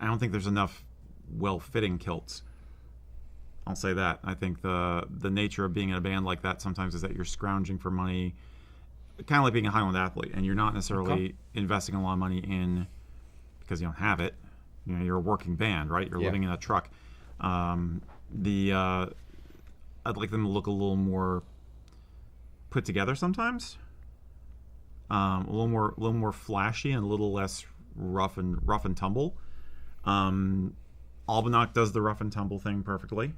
don't think there's enough well-fitting kilts. I'll say that. I think the nature of being in a band like that sometimes is that you're scrounging for money, kind of like being a Highland athlete, and you're not necessarily investing a lot of money in because you don't have it. You know, you're a working band, right? You're living in a truck. I'd like them to look a little more put together sometimes, a little more flashy and a little less rough and tumble. Albanach does the rough and tumble thing perfectly,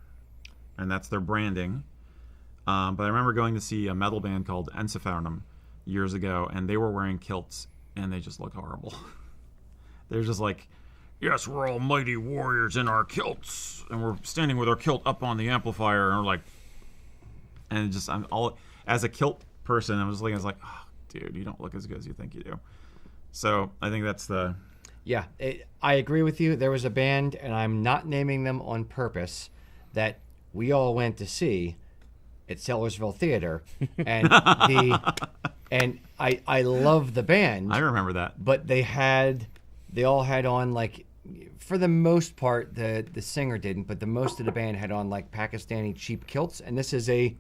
and that's their branding. But I remember going to see a metal band called EmCee years ago, and they were wearing kilts, and they just looked horrible. They're just like, yes, we're all mighty warriors in our kilts, and we're standing with our kilt up on the amplifier, and we're like, and just I'm all as a kilt person, I was like, oh, dude, you don't look as good as you think you do. So I think that's the. Yeah, I agree with you. There was a band, and I'm not naming them on purpose, that we all went to see at Sellersville Theater, and I love the band. I remember that. But they all had on like, for the most part, the singer didn't, but the most of the band had on like Pakistani cheap kilts, and this is a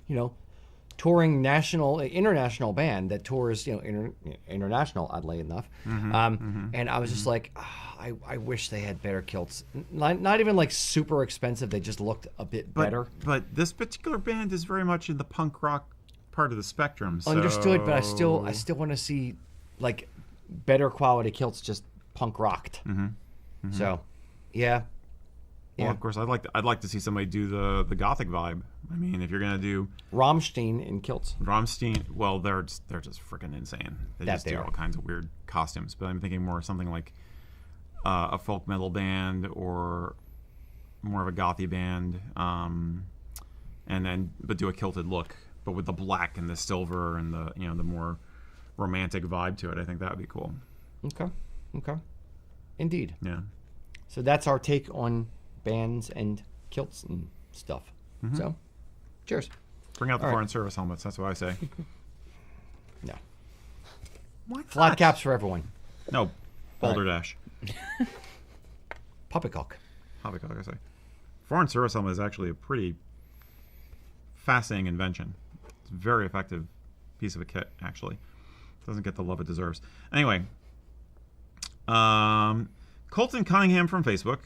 touring international band that tours, international, oddly enough. And I was just like, I wish they had better kilts. Not even like super expensive. They just looked a bit better. But this particular band is very much in the punk rock part of the spectrum. So... Understood, but I still want to see like better quality kilts, just punk rocked. So, yeah. Well, of course, I'd like to see somebody do the gothic vibe. I mean, if you're gonna do Rammstein in kilts. Rammstein, well, they're just freaking insane. They just do all kinds of weird costumes. But I'm thinking more something like a folk metal band or more of a gothy band, but do a kilted look, but with the black and the silver and the more romantic vibe to it. I think that would be cool. Okay. Indeed. Yeah. So that's our take on bands and kilts and stuff. So, cheers. Bring out the foreign service helmets. That's what I say. No. Why not? Flat caps for everyone. No. Balderdash. Poppycock. Poppycock, I say. Foreign service helmet is actually a pretty fascinating invention. It's a very effective piece of a kit, actually. Doesn't get the love it deserves. Anyway, Colton Cunningham from Facebook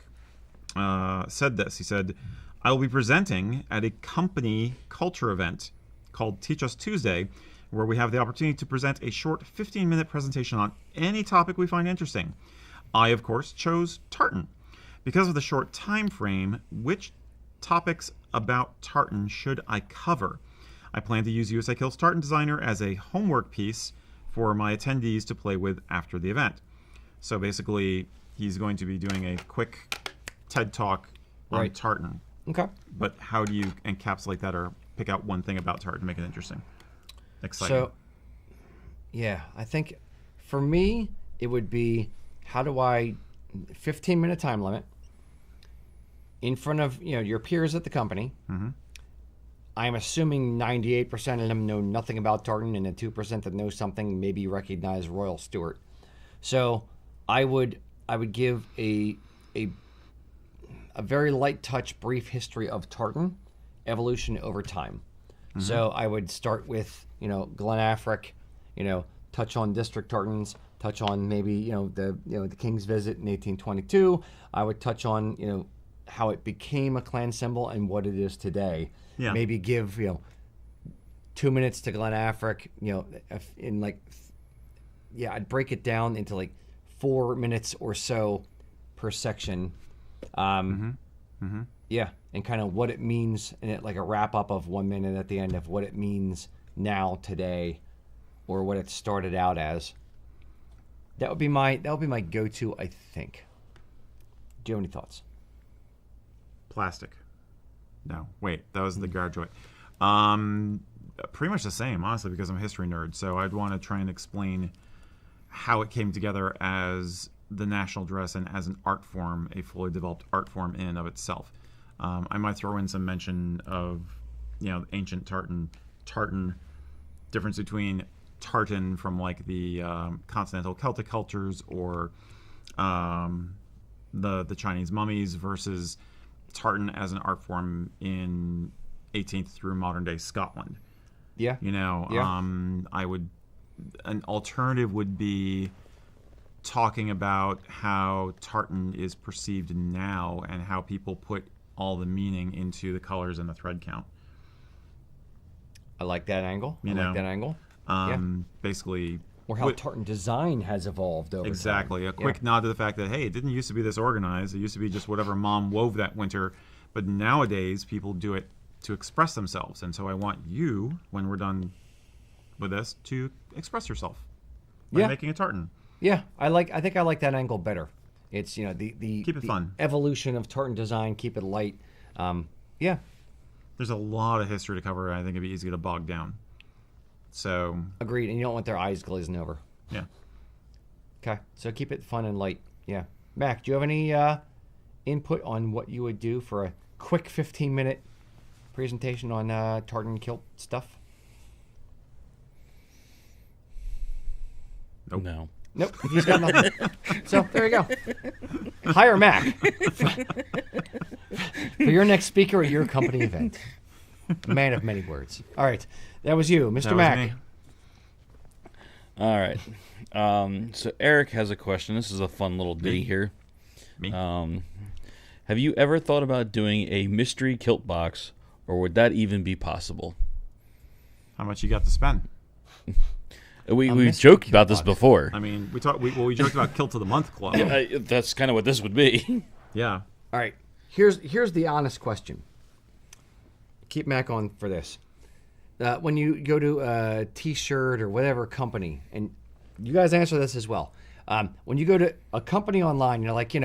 said this. He said, I will be presenting at a company culture event called Teach Us Tuesday, where we have the opportunity to present a short 15-minute presentation on any topic we find interesting. I, of course, chose tartan. Because of the short time frame, which topics about tartan should I cover? I plan to use USA Kilts Tartan Designer as a homework piece for my attendees to play with after the event. So basically, he's going to be doing a quick TED Talk on tartan. Okay. But how do you encapsulate that or pick out one thing about tartan to make it interesting? Exciting. So, yeah, I think for me, it would be 15-minute time limit in front of your peers at the company. I'm assuming 98% of them know nothing about tartan, and the 2% that know something maybe recognize Royal Stewart. So I would give a very light touch, brief history of tartan, evolution over time. So I would start with Glen Affric, touch on district tartans, touch on maybe the King's Visit in 1822. I would touch on how it became a clan symbol and what it is today. Yeah. Maybe give 2 minutes to Glen Affric. I'd break it down into like 4 minutes or so per section. Yeah, and kind of what it means, and like a wrap up of 1 minute at the end of what it means now today, or what it started out as. That would be my go-to, I think. Do you have any thoughts? Plastic. No, wait, that was the guard joint. Pretty much the same, honestly, because I'm a history nerd. So I'd want to try and explain how it came together as the national dress and as an art form, a fully developed art form in and of itself. I might throw in some mention of, ancient tartan, difference between tartan from like the continental Celtic cultures or the Chinese mummies versus tartan as an art form in 18th through modern day Scotland. Yeah. An alternative would be talking about how tartan is perceived now and how people put all the meaning into the colors and the thread count. I like that angle. Basically, or how tartan design has evolved over exactly. time. A quick nod to the fact that, hey, it didn't used to be this organized. It used to be just whatever mom wove that winter. But nowadays, people do it to express themselves. And so I want you, when we're done with this, to express yourself by making a tartan. Yeah, I think I like that angle better. It's the keep it fun, evolution of tartan design, keep it light. There's a lot of history to cover, and I think it'd be easy to bog down. So agreed, and you don't want their eyes glazing over. Yeah. Okay, so keep it fun and light. Yeah, Mac, do you have any input on what you would do for a quick 15-minute presentation on tartan kilt stuff? Nope. No. Nope, he's got nothing. So there you go. Hire Mac for your next speaker at your company event. Man of many words. All right. That was you, Mr. That was Mac. me. All right. So Eric has a question. This is a fun little ditty here. Me. Have you ever thought about doing a mystery kilt box, or would that even be possible? How much you got to spend? We mystery joked kilt about this box. before. I mean, we joked about Kilt of the Month Club. That's kind of what this would be. Yeah. All right. Here's the honest question. Keep Mac on for this. When you go to a T-shirt or whatever company, and you guys answer this as well. When you go to a company online, you're like,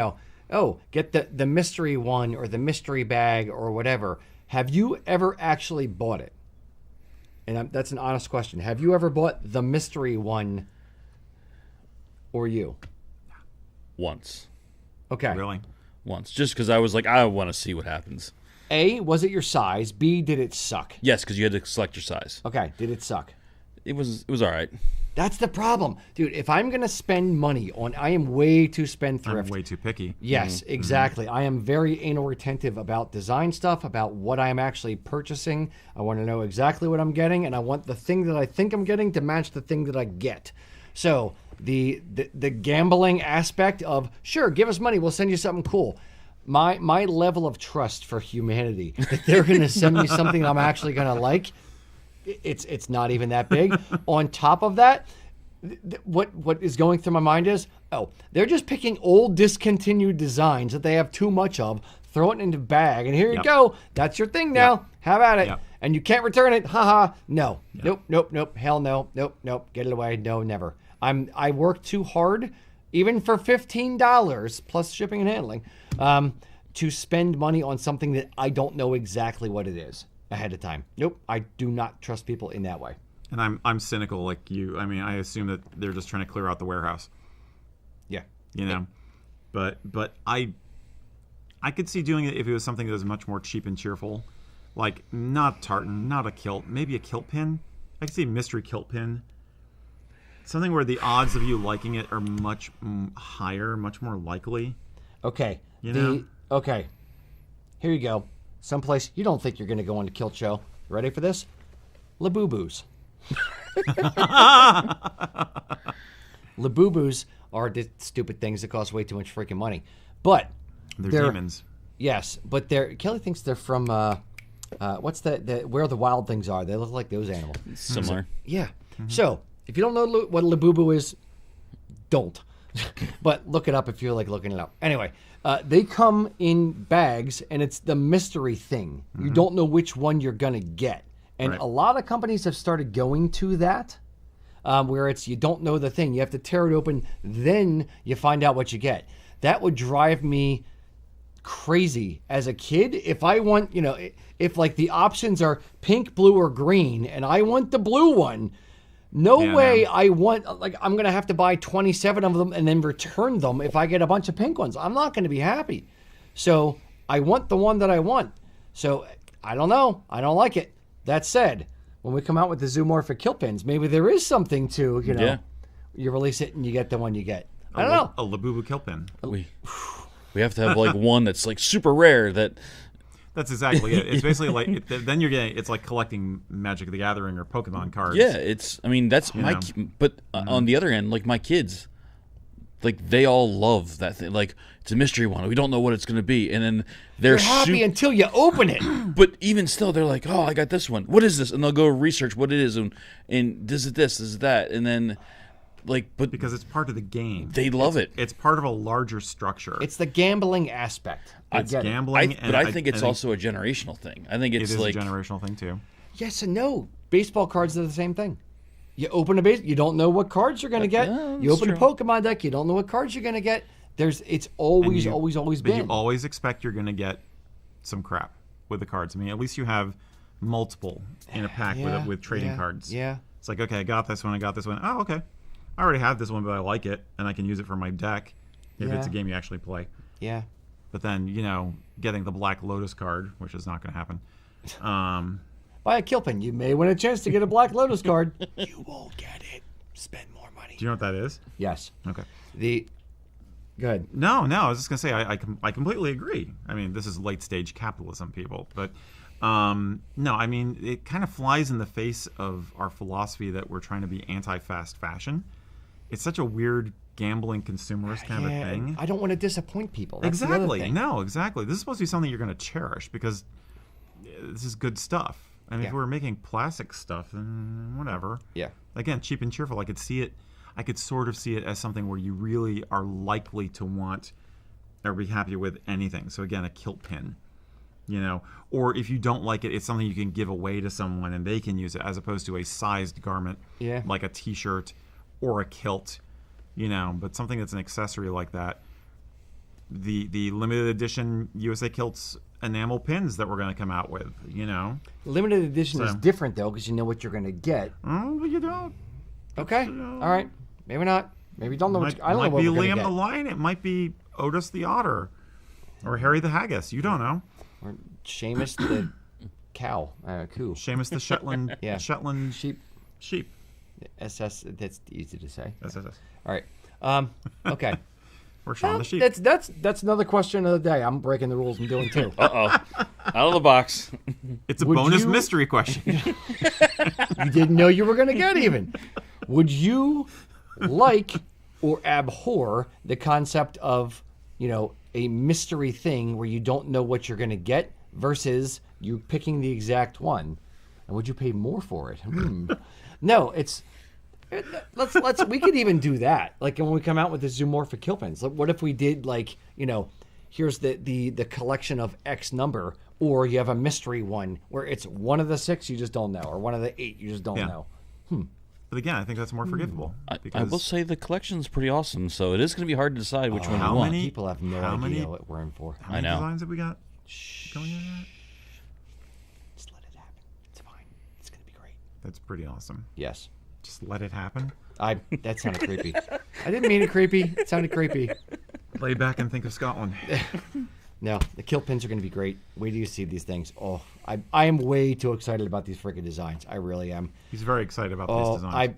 oh, get the mystery one or the mystery bag or whatever. Have you ever actually bought it? And that's an honest question. Have you ever bought the mystery one or you? Once. Okay. Really? Once. Just because I was like, I want to see what happens. A, was it your size? B, did it suck? Yes, because you had to select your size. Okay, did it suck? It was all right. That's the problem. Dude, if I'm going to spend money on, I am way too I'm spendthrift. way too picky. Yes, exactly. I am very anal retentive about design stuff, about what I am actually purchasing. I want to know exactly what I'm getting, and I want the thing that I think I'm getting to match the thing that I get. So the gambling aspect of, sure, give us money, we'll send you something cool. My level of trust for humanity that they're going to send me something I'm actually going to like, it's not even that big. On top of that, what is going through my mind is, oh, they're just picking old discontinued designs that they have too much of, throw it into a bag, and here you go. That's your thing now. Yep. Have at it. Yep. And you can't return it. Haha. No. Nope. Hell no. Nope. Get it away. No, never. I work too hard, even for $15 plus shipping and handling, to spend money on something that I don't know exactly what it is ahead of time. Nope. I do not trust people in that way. And I'm cynical like you. I mean, I assume that they're just trying to clear out the warehouse. Yeah. But I could see doing it if it was something that was much more cheap and cheerful, like not tartan, not a kilt, maybe a kilt pin. I could see a mystery kilt pin. Something where the odds of you liking it are much higher, much more likely. Okay. know? Okay. Here you go. Someplace you don't think you're going to go on a kilt show. Ready for this? Labubu's. Labubu's are the stupid things that cost way too much freaking money. But They're demons. Yes, but Kelly thinks they're from what's that? Where the wild things are. They look like those animals. Similar. Yeah. So if you don't know what Labubu is, don't. But look it up if you're like looking it up. Anyway, they come in bags, and it's the mystery thing. You don't know which one you're gonna get, and a lot of companies have started going to that, where it's you don't know the thing. You have to tear it open, then you find out what you get. That would drive me crazy as a kid if I want, if like the options are pink, blue, or green, and I want the blue one. No way I want, like, I'm going to have to buy 27 of them and then return them if I get a bunch of pink ones. I'm not going to be happy. So I want the one that I want. So I don't know. I don't like it. That said, when we come out with the zoomorphic kilt pins, maybe there is something to, you release it and you get the one you get. I don't know. A Labubu kilt pin. We have to have like one that's like super rare that. That's exactly it. It's basically like then you're getting it's like collecting Magic the Gathering or Pokemon cards. Yeah, that's but on the other end, like my kids, like they all love that thing. Like it's a mystery one. We don't know what it's going to be, and then they're You're happy until you open it. But even still, they're like, "Oh, I got this one. What is this?" And they'll go research what it is, and this is this is that, and then but because it's part of the game. They love it. It's part of a larger structure. It's the gambling aspect. It's gambling, but I think it's also a generational thing. I think it's it is like a generational thing too. Yes and no. Baseball cards are the same thing. You open a base, you don't know what cards you're going to get. You open a Pokemon deck, you don't know what cards you're going to get. It's always But been. you always expect you're going to get some crap with the cards. I mean, at least you have multiple in a pack with trading cards. Yeah. It's like, okay, I got this one. Oh, okay. I already have this one, but I like it, and I can use it for my deck if it's a game you actually play. Yeah. But then, getting the Black Lotus card, which is not going to happen. Buy a kilt pin. You may win a chance to get a Black Lotus card. You won't get it. Spend more money. Do you know what that is? Yes. Okay. Go ahead. No, I was just going to say, I completely agree. I mean, this is late-stage capitalism, people. But No, I mean, it kind of flies in the face of our philosophy that we're trying to be anti-fast fashion. It's such a weird gambling consumerist kind of a thing. I don't want to disappoint people. That's the other Exactly. thing. No, exactly. This is supposed to be something you're going to cherish because this is good stuff. I mean, if we were making plastic stuff, then whatever. Yeah. Again, cheap and cheerful. I could see it. I could sort of see it as something where you really are likely to want or be happy with anything. So again, a kilt pin, you know, or if you don't like it, it's something you can give away to someone and they can use it, as opposed to a sized garment, like a T-shirt or a kilt, you know. But something that's an accessory like that. The limited edition USA Kilts enamel pins that we're going to come out with, you know. Limited edition is different though, because you know what you're going to get. Oh, but you don't. Okay. All right. Maybe not. Maybe you don't know. I don't know what It we're might be gonna Liam get. the Lion. It might be Otis the Otter, or Harry the Haggis. You don't know. Or Seamus the cow. Coo. Seamus the Shetland. Yeah. Shetland Sheep. sheep. SS. That's easy to say. SSS. All right. Okay. Or Sean the sheep. That's another question of the day. I'm breaking the rules and doing too. Out of the box. It's a Would bonus you- mystery question. You didn't know you were going to get even. Would you like or abhor the concept of, you know, a mystery thing where you don't know what you're going to get versus you picking the exact one? And would you pay more for it? No, we could even do that. Like when we come out with the zoomorphic kill pins. Like, what if we did like, you know, here's the collection of X number, or you have a mystery one where it's one of the 6 you just don't know, or one of the 8 you just don't know. But again, I think that's more forgivable. I will say the collection's pretty awesome, so it is going to be hard to decide which one you how want. many- People have no how idea many- what we're in for. How many I know. designs have we got going in that? Just let it happen. It's fine. It's gonna be great. That's pretty awesome. Yes. Just let it happen. That sounded creepy. I didn't mean it creepy. It sounded creepy. Lay back and think of Scotland. No, the kill pins are gonna be great. Wait till you see these things. Oh, I am way too excited about these freaking designs. I really am. He's very excited about these designs.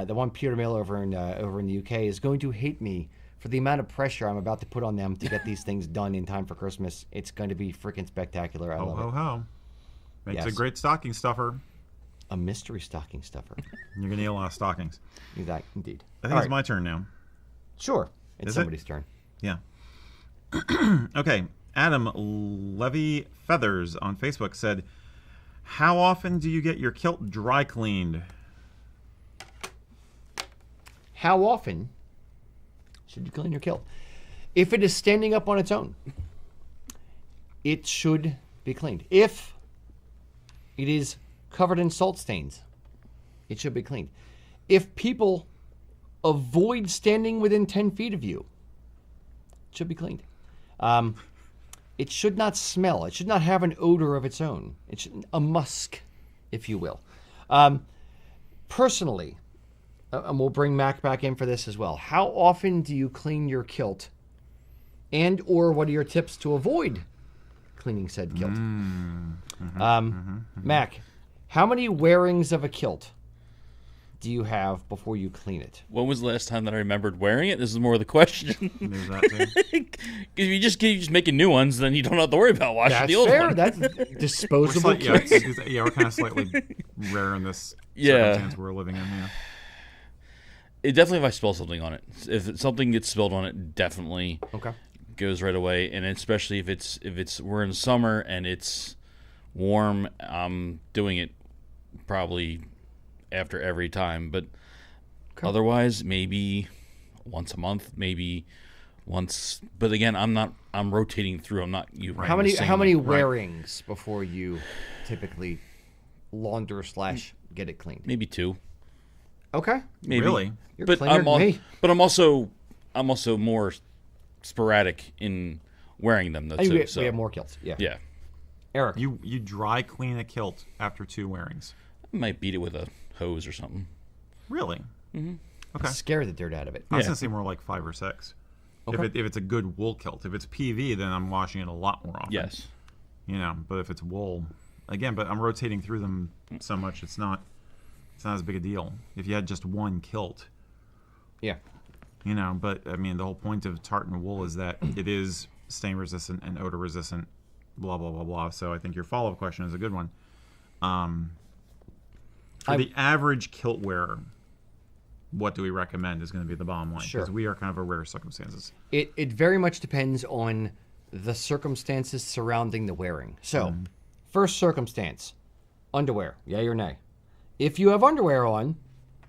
The one Peter Mill over in the UK is going to hate me for the amount of pressure I'm about to put on them to get these things done in time for Christmas. It's going to be freaking spectacular. I Ho love ho it. ho! Makes a Yes. great stocking stuffer. A mystery stocking stuffer. You're gonna need a lot of stockings. Indeed. I think it's my turn now. Sure. It's Is it? somebody's turn. Yeah. Okay. Adam Levy Feathers on Facebook said, "How often do you get your kilt dry cleaned?" How often should you clean your kilt? If it is standing up on its own, it should be cleaned. If it is covered in salt stains, it should be cleaned. If people avoid standing within 10 feet of you, it should be cleaned. It should not smell. It should not have an odor of its own. It should, a musk, if you will. Personally, and we'll bring Mac back in for this as well. How often do you clean your kilt? And or what are your tips to avoid cleaning said kilt? Mac, how many wearings of a kilt do you have before you clean it? When was the last time that I remembered wearing it? This is more the question. There's that too. If you just keep making new ones, then you don't have to worry about washing That's the old fair. one. That's disposable We're kilts. we're kind of slightly rare in this Yeah. circumstance we're living in. Yeah. It definitely, if I spill something on it, if something gets spilled on it, definitely Okay. goes right away. And especially if it's we're in summer and it's warm, I'm doing it probably after every time. But otherwise, maybe once a month, maybe once. But again, I'm rotating through. I'm not you. How many wearings before you typically launder / get it cleaned? Maybe 2. Okay. Maybe. Really? You're But cleaner than me. I'm also more sporadic in wearing them though I mean, too. we have more kilts. Yeah. Yeah. Eric. You dry clean a kilt after 2 wearings. I might beat it with a hose or something. Really? Okay. Scare the dirt out of it. I was Yeah. gonna say more like 5 or 6. Okay. If it's a good wool kilt. If it's PV, then I'm washing it a lot more often. Yes. You know, but if it's wool, again, but I'm rotating through them so much, it's not as big a deal. If you had just one kilt, Yeah. you know, but I mean, the whole point of tartan wool is that it is stain resistant and odor resistant blah blah blah blah. So I think your follow-up question is a good one. For the average kilt wearer, what do we recommend is going to be the bottom line? Sure. Because we are kind of a rare circumstances. It very much depends on the circumstances surrounding the wearing. So, first circumstance, underwear, yay or nay. If you have underwear on,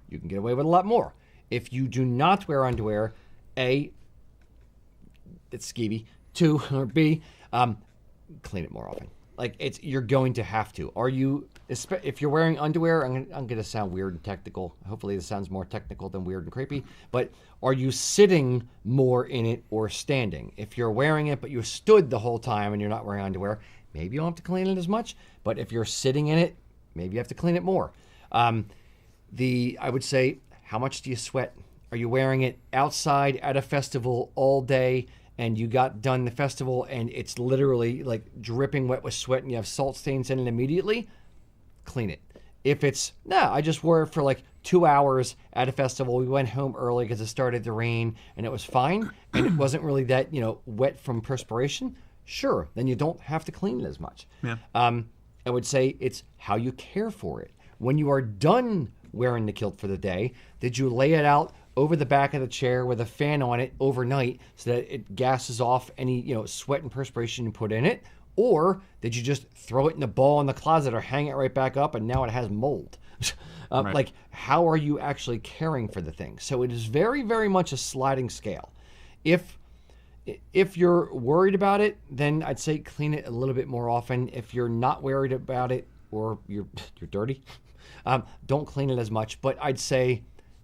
you can get away with a lot more. If you do not wear underwear, A, it's skeevy. 2, or B, clean it more often. Like, you're going to have to. If you're wearing underwear, I'm going to sound weird and technical. Hopefully this sounds more technical than weird and creepy. But are you sitting more in it or standing? If you're wearing it, but you stood the whole time and you're not wearing underwear, maybe you don't have to clean it as much. But if you're sitting in it, maybe you have to clean it more. I would say, how much do you sweat? Are you wearing it outside at a festival all day and you got done the festival and it's literally like dripping wet with sweat and you have salt stains in it immediately? Clean it. If it's, I just wore it for like 2 hours at a festival. We went home early because it started to rain and it was fine and it wasn't really that, wet from perspiration. Sure, then you don't have to clean it as much. Yeah. I would say it's how you care for it. When you are done wearing the kilt for the day, did you lay it out over the back of the chair with a fan on it overnight so that it gasses off any, sweat and perspiration you put in it? Or did you just throw it in a ball in the closet or hang it right back up and now it has mold? Right. Like, how are you actually caring for the thing? So it is very, very much a sliding scale. If you're worried about it, then I'd say clean it a little bit more often. If you're not worried about it or you're dirty, don't clean it as much. But I'd say,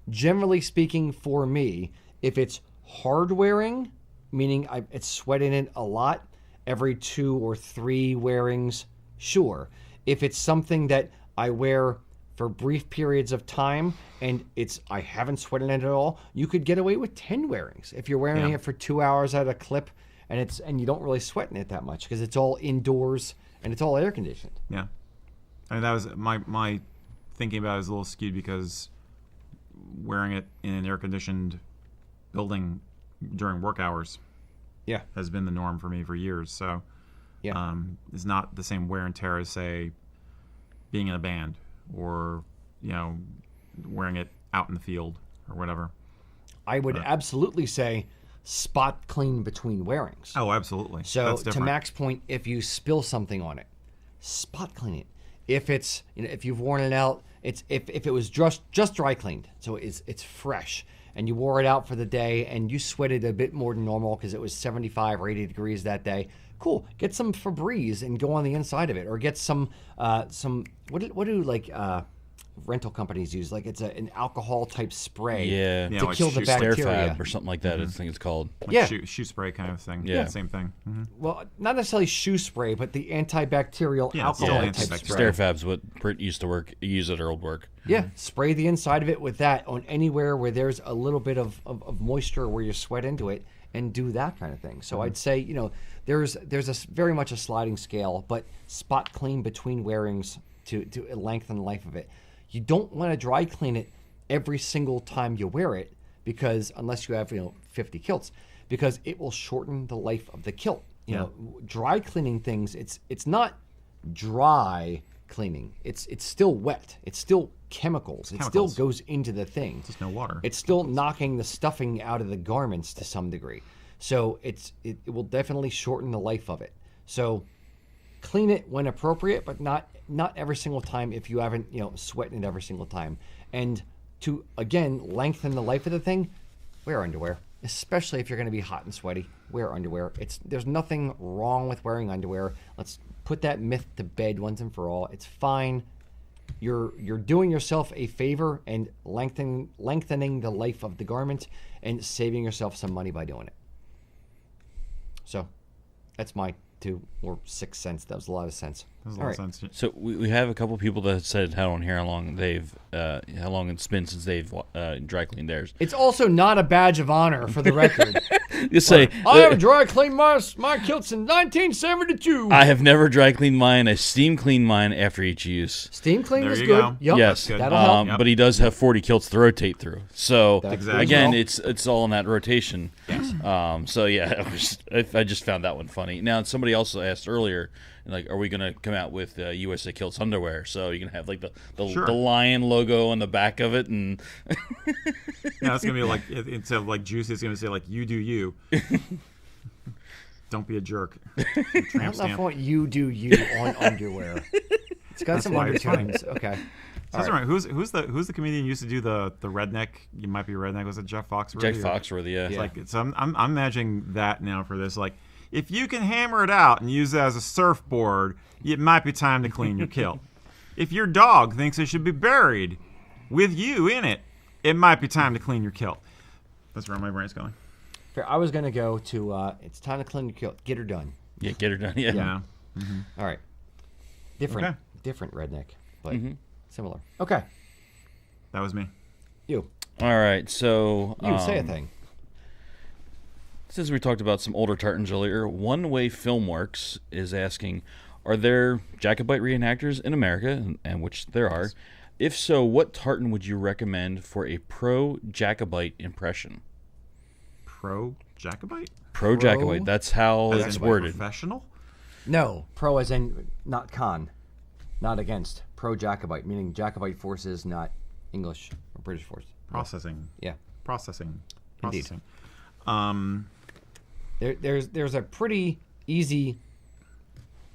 generally speaking, for me, if it's hard wearing, meaning it's sweating it a lot, every 2 or 3 wearings, sure. If it's something that I wear for brief periods of time and I haven't sweated it at all, you could get away with 10 wearings. If you're wearing it for 2 hours at a clip and you don't really sweat in it that much because it's all indoors and it's all air conditioned. Yeah. I mean, that was my thinking about it is a little skewed because wearing it in an air-conditioned building during work hours has been the norm for me for years. So it's not the same wear and tear as, say, being in a band or, wearing it out in the field or whatever. I would absolutely say spot clean between wearings. Oh, absolutely. So That's to different. Mac's point, if you spill something on it, spot clean it. If it's, if you've worn it out, if it was just dry cleaned, so it's fresh, and you wore it out for the day and you sweated a bit more than normal because it was 75 or 80 degrees that day, cool. Get some Febreze and go on the inside of it, or get some what do rental companies use? Like it's an alcohol type spray to like kill the bacteria or something like that. I think it's called. Like shoe spray kind of thing. Yeah. Same thing. Mm-hmm. Well, not necessarily shoe spray, but the antibacterial alcohol type spray. Stairfab's what Britt used to use at her old work. Yeah, spray the inside of it with that on anywhere where there's a little bit of moisture where you sweat into it, and do that kind of thing. So I'd say, there's very much a sliding scale, but spot clean between wearings to lengthen the life of it. You don't want to dry clean it every single time you wear it, because unless you have 50 kilts, because it will shorten the life of the kilt. Dry cleaning things, it's not dry cleaning. It's still wet. It's still chemicals. It still goes into the thing. Just no water. It's still knocking the stuffing out of the garments to some degree. So it will definitely shorten the life of it. So clean it when appropriate, but not every single time if you haven't, sweating it every single time. And to, again, lengthen the life of the thing, wear underwear. Especially if you're going to be hot and sweaty, wear underwear. There's nothing wrong with wearing underwear. Let's put that myth to bed once and for all. It's fine. You're doing yourself a favor and lengthening the life of the garment and saving yourself some money by doing it. So that's my 2 or 6 cents. That was a lot of sense. That was a lot of sense. So we have a couple people that said how long it's been since they've dry cleaned theirs. It's also not a badge of honor, for the record. You say I have dry cleaned my kilts in 1972. I have never dry cleaned mine. I steam clean mine after each use. Steam clean There is you good. go. Yep. Yes, That'll help. but he does have 40 kilts to rotate through. So That's Exactly. again, well. it's all in that rotation. Yes. So yeah, I just found that one funny. Now somebody also asked earlier, like, are we gonna come out with USA Kilts underwear? So you're gonna have like the lion logo on the back of it, and Yeah, it's gonna be like instead of like juicy, it's gonna say like you do you. Don't be a jerk. I don't know if I want you do you on underwear. It's got some undertones. Okay. So that's right. Who's the comedian who used to do the redneck? You might be a redneck. Was it Jeff Foxworthy? Jack Foxworthy, yeah. It's like I'm imagining that now for this. Like, if you can hammer it out and use it as a surfboard, it might be time to clean your kilt. If your dog thinks it should be buried with you in it, it might be time to clean your kilt. That's where my brain's going. I was gonna go to. It's time to clean your kilt. Get her done. Yeah, get her done. Yeah. Mm-hmm. All right. Different redneck, but similar. Okay. That was me. You. All right. So say a thing. Since we talked about some older tartans earlier, One Way Filmworks is asking, are there Jacobite reenactors in America, and which there are? If so, what tartan would you recommend for a pro-Jacobite impression? Pro-Jacobite? Pro-Jacobite. That's how it's worded. Professional? No. Pro as in not con. Not against. Pro-Jacobite, meaning Jacobite forces, not English or British forces. Processing. Yeah. Processing. Indeed. There's a pretty easy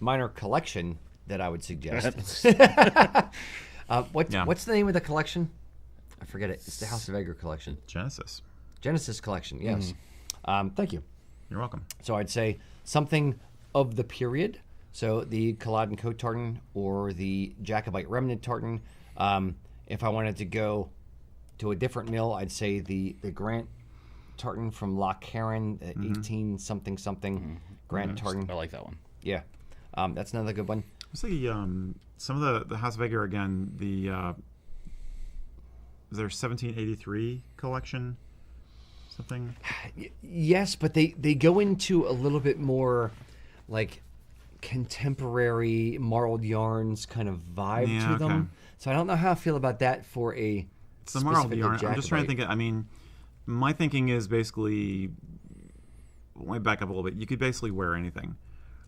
minor collection that I would suggest. What's the name of the collection? I forget it. It's the House of Edgar collection. Genesis collection, yes. Thank you. You're welcome. So I'd say something of the period. So the Culloden Coat tartan or the Jacobite remnant tartan. If I wanted to go to a different mill, I'd say the Grant tartan from Loch Heron, 18 something Grant tartan. I like that one. Yeah, that's another good one. Let's see, some of the House of Edgar again. The is there 1783 collection? Something. Yes, but they go into a little bit more like contemporary marled yarns kind of vibe to them. So I don't know how I feel about that for a it's the marled yarn. I'm just trying to think. I mean, my thinking is basically. Let me back up a little bit. You could basically wear anything,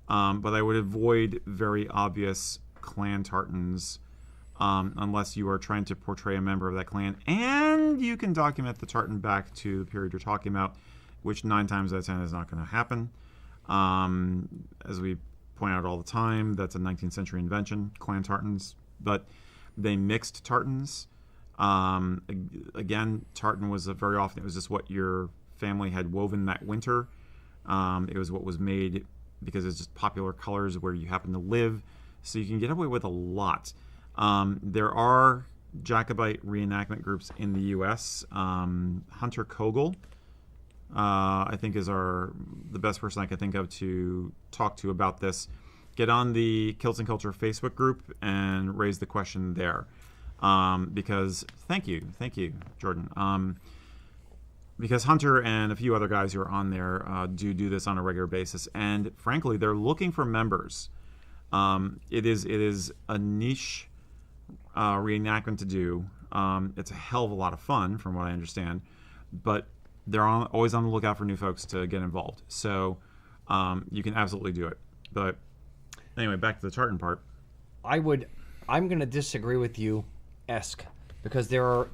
but I would avoid very obvious clan tartans. Unless you are trying to portray a member of that clan, and you can document the tartan back to the period you're talking about, which 9 times out of 10 is not going to happen. As we point out all the time, that's a 19th century invention, clan tartans, but they mixed tartans. Again, tartan was very often, it was just what your family had woven that winter. It was what was made because it's just popular colors where you happen to live, so you can get away with a lot. There are Jacobite reenactment groups in the U.S. Hunter Kogel, I think, is the best person I could think of to talk to about this. Get on the Kilts and Culture Facebook group and raise the question there. Because thank you, Jordan. Because Hunter and a few other guys who are on there do this on a regular basis, and frankly, they're looking for members. It is a niche reenactment to do. It's a hell of a lot of fun, from what I understand, but they're always on the lookout for new folks to get involved. So you can absolutely do it. But anyway, back to the tartan part. I'm going to disagree with you, because there are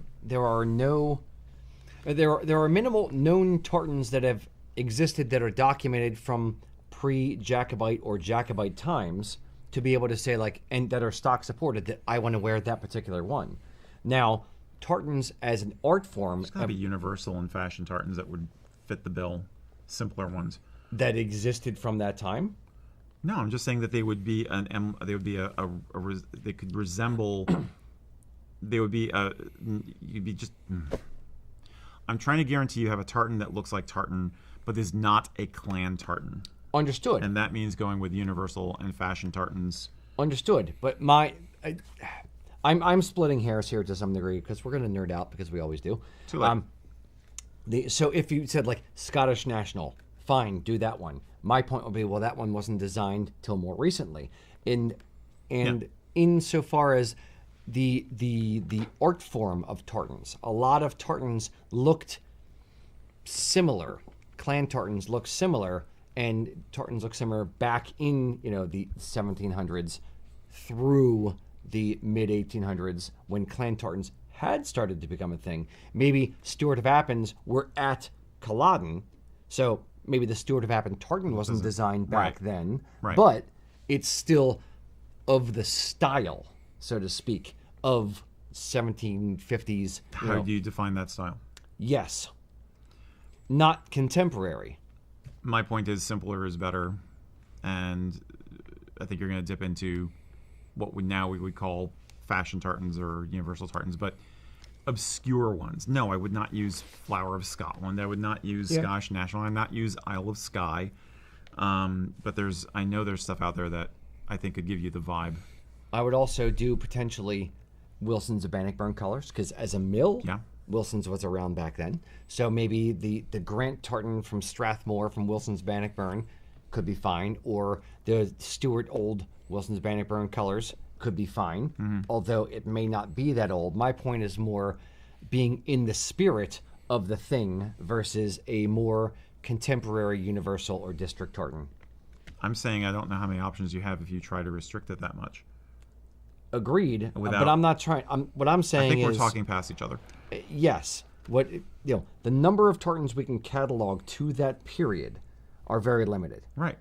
minimal known tartans that have existed that are documented from pre-Jacobite or Jacobite times to be able to say, like, and that are stock supported, that I want to wear that particular one. Now, tartans as an art form, there's got to be universal and fashion tartans that would fit the bill, simpler ones that existed from that time. No, I'm just saying that they would be they could resemble. They would be you'd be just. I'm trying to guarantee you have a tartan that looks like tartan, but is not a clan tartan. Understood. And that means going with universal and fashion tartans. Understood. But I'm splitting hairs here to some degree because we're going to nerd out because we always do. Too late. So if you said like Scottish National, fine, do that one. My point would be, well, that one wasn't designed till more recently. Insofar as the art form of tartans, a lot of tartans looked similar, clan tartans look similar, and tartans look similar back in the 1700s through the mid 1800s when clan tartans had started to become a thing. Maybe Stewart of Appin's were at Culloden, so maybe the Stewart of Appin tartan wasn't designed back then, but it's still of the style, so to speak, of 1750s. How do you define that style? Yes. Not contemporary. My point is simpler is better, and I think you're going to dip into what we would call fashion tartans or universal tartans, but obscure ones. No, I would not use Flower of Scotland. I would not use Scottish National. I would not use Isle of Skye. But I know there's stuff out there that I think could give you the vibe. I would also do potentially Wilson's of Bannockburn colors, because as a mill, Wilson's was around back then. So maybe the Grant tartan from Strathmore from Wilson's Bannockburn could be fine, or the Stewart old Wilson's Bannockburn colors could be fine, although it may not be that old. My point is more being in the spirit of the thing versus a more contemporary universal or district tartan. I'm saying I don't know how many options you have if you try to restrict it that much. Agreed, but I'm not trying. What I'm saying is, I think we're talking past each other. Yes, the number of tartans we can catalog to that period are very limited. Right.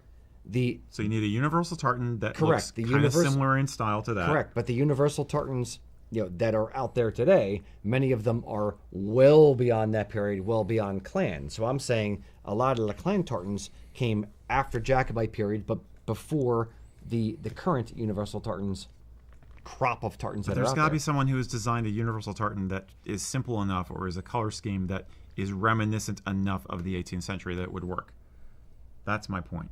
So you need a universal tartan that looks kind of similar in style to that. Correct, but the universal tartans that are out there today, many of them are well beyond that period, well beyond clan. So I'm saying a lot of the clan tartans came after Jacobite period, but before the current universal tartans crop of tartans that are out there. There's got to be someone who has designed a universal tartan that is simple enough or is a color scheme that is reminiscent enough of the 18th century that it would work. That's my point.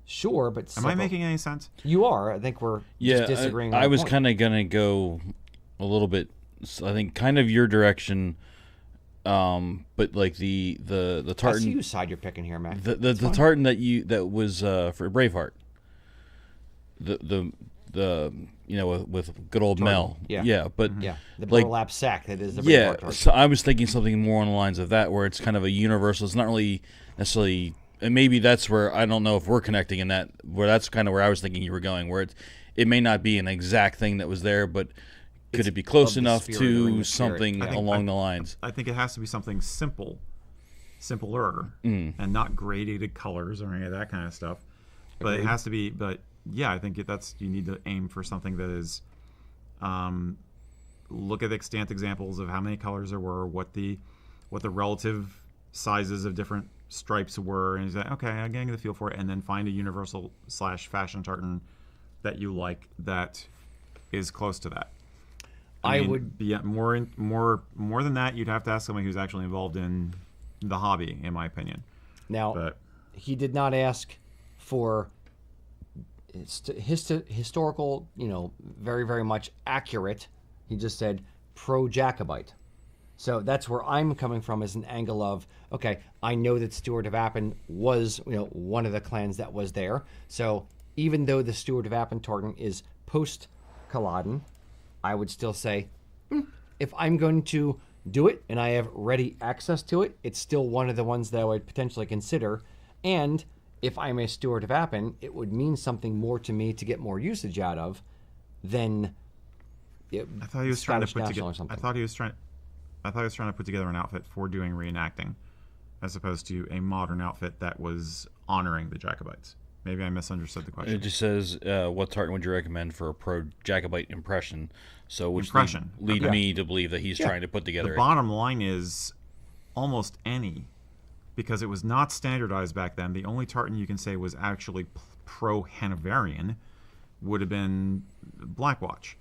Sure, but am I making any sense? You are. I think we're just disagreeing. I was kind of gonna go a little bit. I think kind of your direction, but like the tartan. I see whose side you're picking here, Mac. The tartan that was for Braveheart. The with good old tartan. Mel. But the burlap sack that is the Braveheart tartan. So I was thinking something more on the lines of that, where it's kind of a universal. It's not really necessarily. And maybe that's where I don't know if we're connecting in that, where that's kind of where I was thinking you were going, where it may not be an exact thing that was there, but could it be close enough to something along the lines? I think it has to be something simpler, and not gradated colors or any of that kind of stuff. But it has to be. But yeah, I think you need to aim for something that is. Look at extant examples of how many colors there were, what the relative sizes of different stripes were, and he's like, okay, I'm getting the feel for it, and then find a universal / fashion tartan that you like that is close to that. I would be more than that. You'd have to ask somebody who's actually involved in the hobby, in my opinion. Now, he did not ask for historical, very, very much accurate. He just said pro-Jacobite. So that's where I'm coming from, as an angle of, okay, I know that Stewart of Appin was, one of the clans that was there. So even though the Stewart of Appin tartan is post-Culloden, I would still say, if I'm going to do it and I have ready access to it, it's still one of the ones that I would potentially consider. And if I'm a Stewart of Appin, it would mean something more to me to get more usage out of than I thought he was trying to put together. I thought he was trying to put together an outfit for doing reenacting, as opposed to a modern outfit that was honoring the Jacobites. Maybe I misunderstood the question. It just says, what tartan would you recommend for a pro-Jacobite impression? So which lead me to believe that he's trying to put together. The bottom line is almost any, because it was not standardized back then. The only tartan you can say was actually pro-Hanoverian would have been Blackwatch.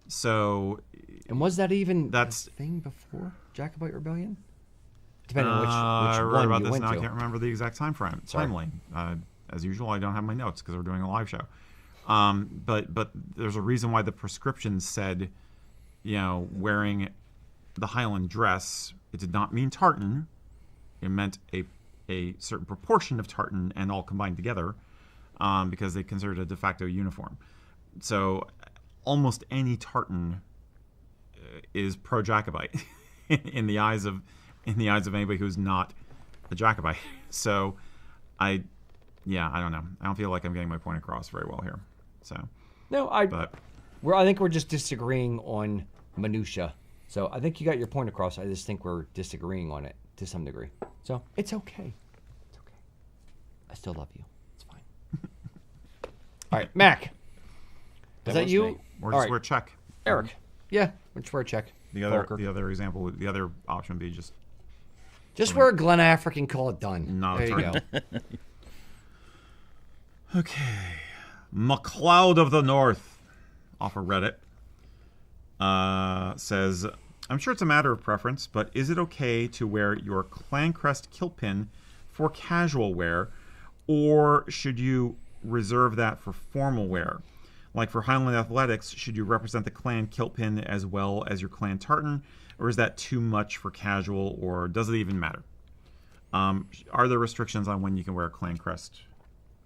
So, and was that even a thing before Jacobite Rebellion? Depending on which I one read about you this went now. to. I can't remember the exact timeline. As usual, I don't have my notes because we're doing a live show. But there's a reason why the prescription said, wearing the Highland dress. It did not mean tartan. It meant a certain proportion of tartan and all combined together, because they considered it a de facto uniform. So almost any tartan is pro-Jacobite in the eyes of anybody who's not a Jacobite. So I don't know. I don't feel like I'm getting my point across very well here. So No, I think we're just disagreeing on minutia. So I think you got your point across. I just think we're disagreeing on it to some degree. So it's okay. It's okay. I still love you. It's fine. All right, Mac. Is that you? Or All just right. wear check. Eric. Yeah, just wear a check. The other example, the other option would be just wear a Glen African, call it done. Not there a you go. Okay. McLeod of the North, off of Reddit, says, I'm sure it's a matter of preference, but is it okay to wear your clan crest kilt pin for casual wear, or should you reserve that for formal wear? Like for Highland Athletics, should you represent the clan kilt pin as well as your clan tartan, or is that too much for casual, or does it even matter? Are there restrictions on when you can wear a clan crest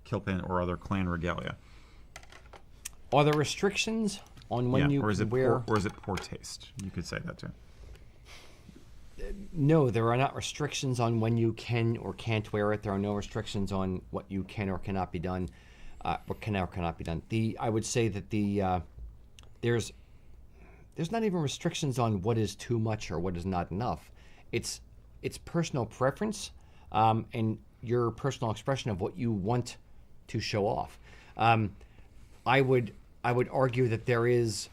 kilt pin or other clan regalia? Are there restrictions on when you can wear... Or is it poor taste? You could say that too. No, there are not restrictions on when you can or can't wear it. There are no restrictions on what you can or cannot be done. What can or cannot be done. I would say that there's not even restrictions on what is too much or what is not enough. It's personal preference and your personal expression of what you want to show off. I would argue that there is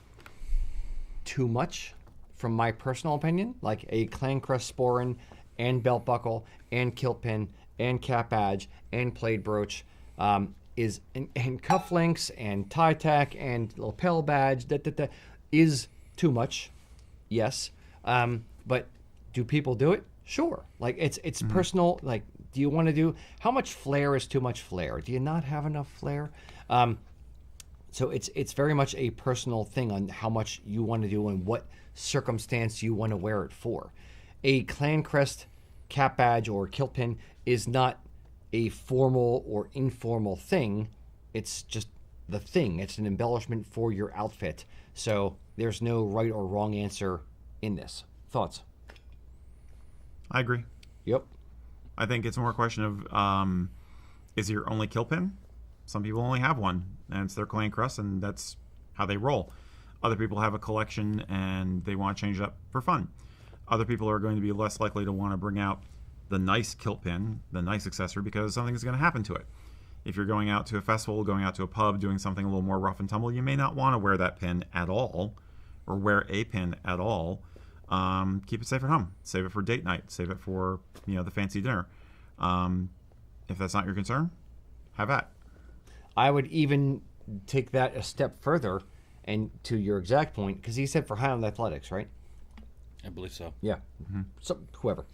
too much, from my personal opinion, like a clan crest sporran and belt buckle and kilt pin and cap badge and plaid brooch and cufflinks and tie tack and lapel badge is too much. Yes. But do people do it? Sure. Like it's personal. Like, do you want to do, how much flair is too much flair? Do you not have enough flair? So it's very much a personal thing on how much you want to do and what circumstance you want to wear it for. A clan crest, cap badge, or kilt pin is not a formal or informal thing. It's just the thing. It's an embellishment for your outfit. So there's no right or wrong answer in this. Thoughts? I agree. Yep. I think it's more a question of, is it your only kilt pin? Some people only have one, and it's their clan crest, and that's how they roll. Other people have a collection, and they want to change it up for fun. Other people are going to be less likely to want to bring out the nice kilt pin, the nice accessory, because something is going to happen to it. If you're going out to a festival, going out to a pub, doing something a little more rough and tumble, you may not want to wear that pin at all, or wear a pin at all. Keep it safe at home. Save it for date night. Save it for, the fancy dinner. If that's not your concern, have at. I would even take that a step further, and to your exact point, because he said for Highland Athletics, right? I believe so. Yeah. So whoever.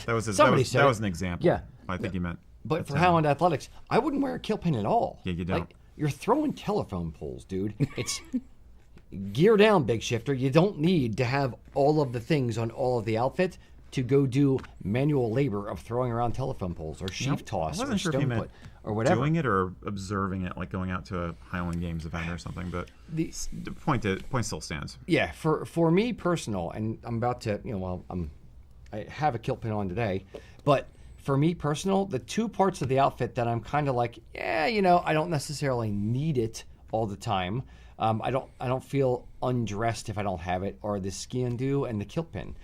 That was Somebody said that was an example. Yeah. I think he meant. But for Highland Athletics, I wouldn't wear a kilt pin at all. Yeah, you don't. Like, you're throwing telephone poles, dude. It's gear down, big shifter. You don't need to have all of the things on all of the outfit to go do manual labor of throwing around telephone poles or sheaf toss or stone put or whatever. Doing it or observing it, like going out to a Highland Games event or something. But the point still stands. Yeah, for me personal, and I'm about to, I have a kilt pin on today, but for me personal, the two parts of the outfit that I'm kind of like, I don't necessarily need it all the time. I don't feel undressed if I don't have it, are the ski undo and the kilt pin.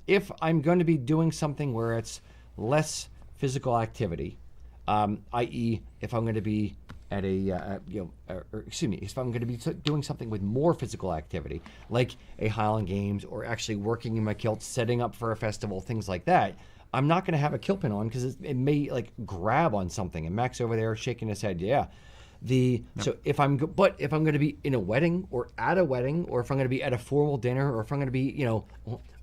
If I'm going to be doing something where it's less physical activity, i.e., if I'm going to be at if I'm going to be doing something with more physical activity, like a Highland Games or actually working in my kilt, setting up for a festival, things like that, I'm not going to have a kilt pin on because it may grab on something. And Mac's over there shaking his head. Yeah. So if I'm going to be in a wedding or at a wedding, or if I'm going to be at a formal dinner, or if I'm going to be,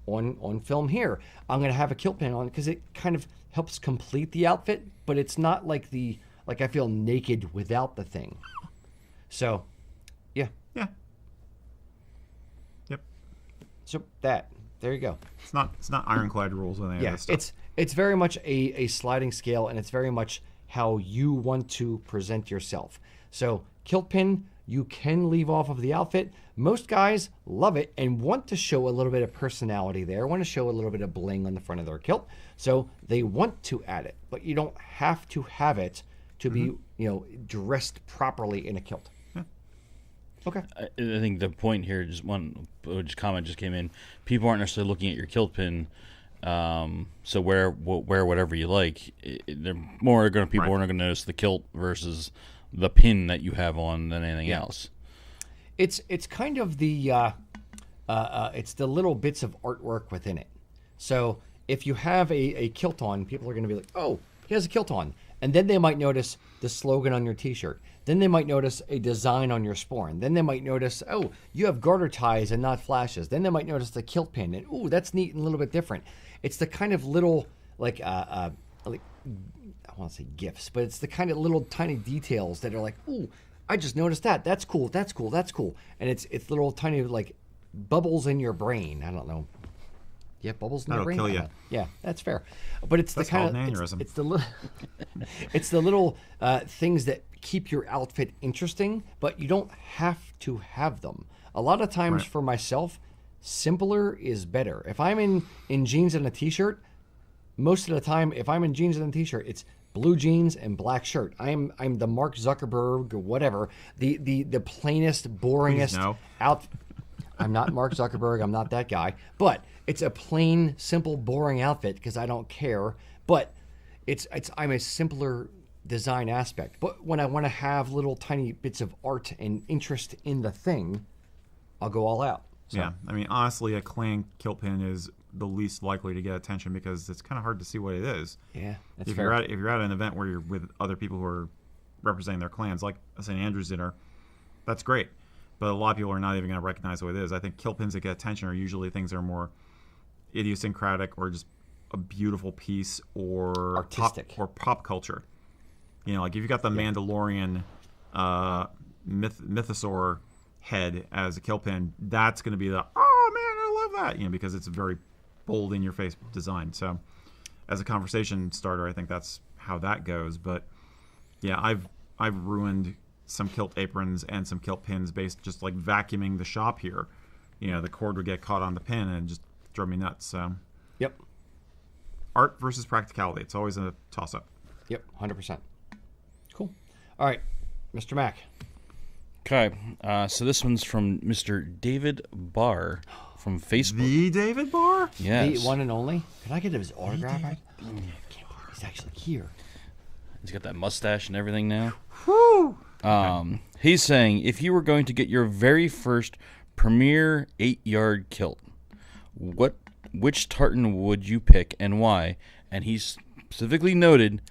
on film here, I'm going to have a kilt pin on because it kind of helps complete the outfit, but it's not like I feel naked without the thing. So, yeah. Yeah. Yep. So there you go. It's not ironclad rules with any of this stuff. It's very much a sliding scale, and it's very much how you want to present yourself. So kilt pin, you can leave off of the outfit. Most guys love it and want to show a little bit of personality there, want to show a little bit of bling on the front of their kilt. So they want to add it, but you don't have to have it to be, dressed properly in a kilt. Okay. I think the point here, just one comment just came in. People aren't necessarily looking at your kilt pin, so wear whatever you like. They're more going to people aren't going to notice the kilt versus the pin that you have on than anything else. It's kind of the it's the little bits of artwork within it. So if you have a kilt on, people are going to be like, "Oh, he has a kilt on," and then they might notice the slogan on your T-shirt. Then they might notice a design on your sporran. Then they might notice, oh, you have garter ties and not flashes. Then they might notice the kilt pin, and ooh, that's neat and a little bit different. It's the kind of little like I want to say gifts, but it's the kind of little tiny details that are like, ooh, I just noticed that. That's cool. That's cool. That's cool. And it's little tiny like bubbles in your brain. I don't know. Yeah, bubbles in your brain. That'll kill you. Yeah, that's fair. But it's That's the kind called of an aneurysm. it's the little it's the little things that keep your outfit interesting, but you don't have to have them. A lot of times for myself, simpler is better. If I'm in jeans and a t-shirt, most of the time, if I'm in jeans and a t-shirt, it's blue jeans and black shirt. I'm the Mark Zuckerberg or whatever, the plainest, boringest no. out. I'm not Mark Zuckerberg. I'm not that guy. But it's a plain, simple, boring outfit because I don't care. But I'm a simpler design aspect. But when I want to have little tiny bits of art and interest in the thing, I'll go all out. So. Yeah, I mean, honestly, a clan kilt pin is the least likely to get attention because it's kind of hard to see what it is. Yeah, that's if fair. If you're at an event where you're with other people who are representing their clans, like a St. Andrew's dinner, that's great. But a lot of people are not even going to recognize what it is. I think kilt pins that get attention are usually things that are more idiosyncratic or just a beautiful piece or artistic pop culture. You know, like if you got the Mandalorian mythosaur head as a kilt pin, that's going to be the, oh man, I love that, because it's a very bold in your face design. So as a conversation starter, I think that's how that goes. But yeah, I've ruined some kilt aprons and some kilt pins based just like vacuuming the shop here. The cord would get caught on the pin and just drove me nuts. So yep, art versus practicality, it's always a toss-up. Yep, 100%. Cool. All right, Mr. Mac. Okay, so this one's from Mr. David Barr from Facebook. The David Barr? Yes. The one and only. Can I get his autograph? He's actually here. He's got that mustache and everything now. Whew. He's saying, if you were going to get your very first premier 8-yard kilt, which tartan would you pick and why? And he specifically noted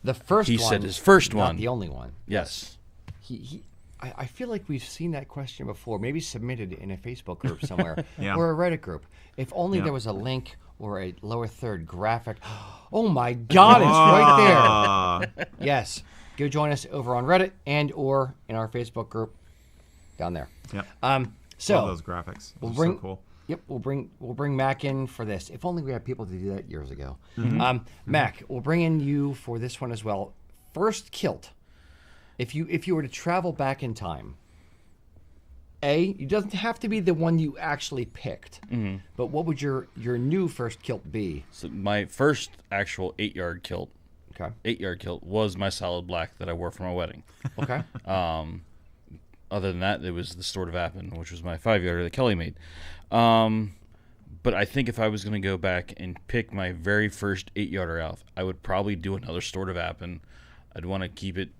the first he one. He said his first not one. the only one. Yes. I feel like we've seen that question before, maybe submitted in a Facebook group somewhere Yeah. or a Reddit group. If only there was a link or a lower third graphic. Oh my God, it's right there. Yes. Go join us over on Reddit and or in our Facebook group down there. Yep. So all those graphics. Those are so cool. Yep, we'll bring Mac in for this. If only we had people to do that years ago. Mac, we'll bring in you for this one as well. First kilt. If you were to travel back in time, it doesn't have to be the one you actually picked. But what would your new first kilt be? So my first actual 8-yard kilt. Okay. 8-yard kilt was my solid black that I wore for my wedding. Okay. Other than that, it was the Sword of Appin, which was my 5-yarder that Kelly made. But I think if I was going to go back and pick my very first 8-yarder out, I would probably do another Sword of Appin. I'd want to keep it,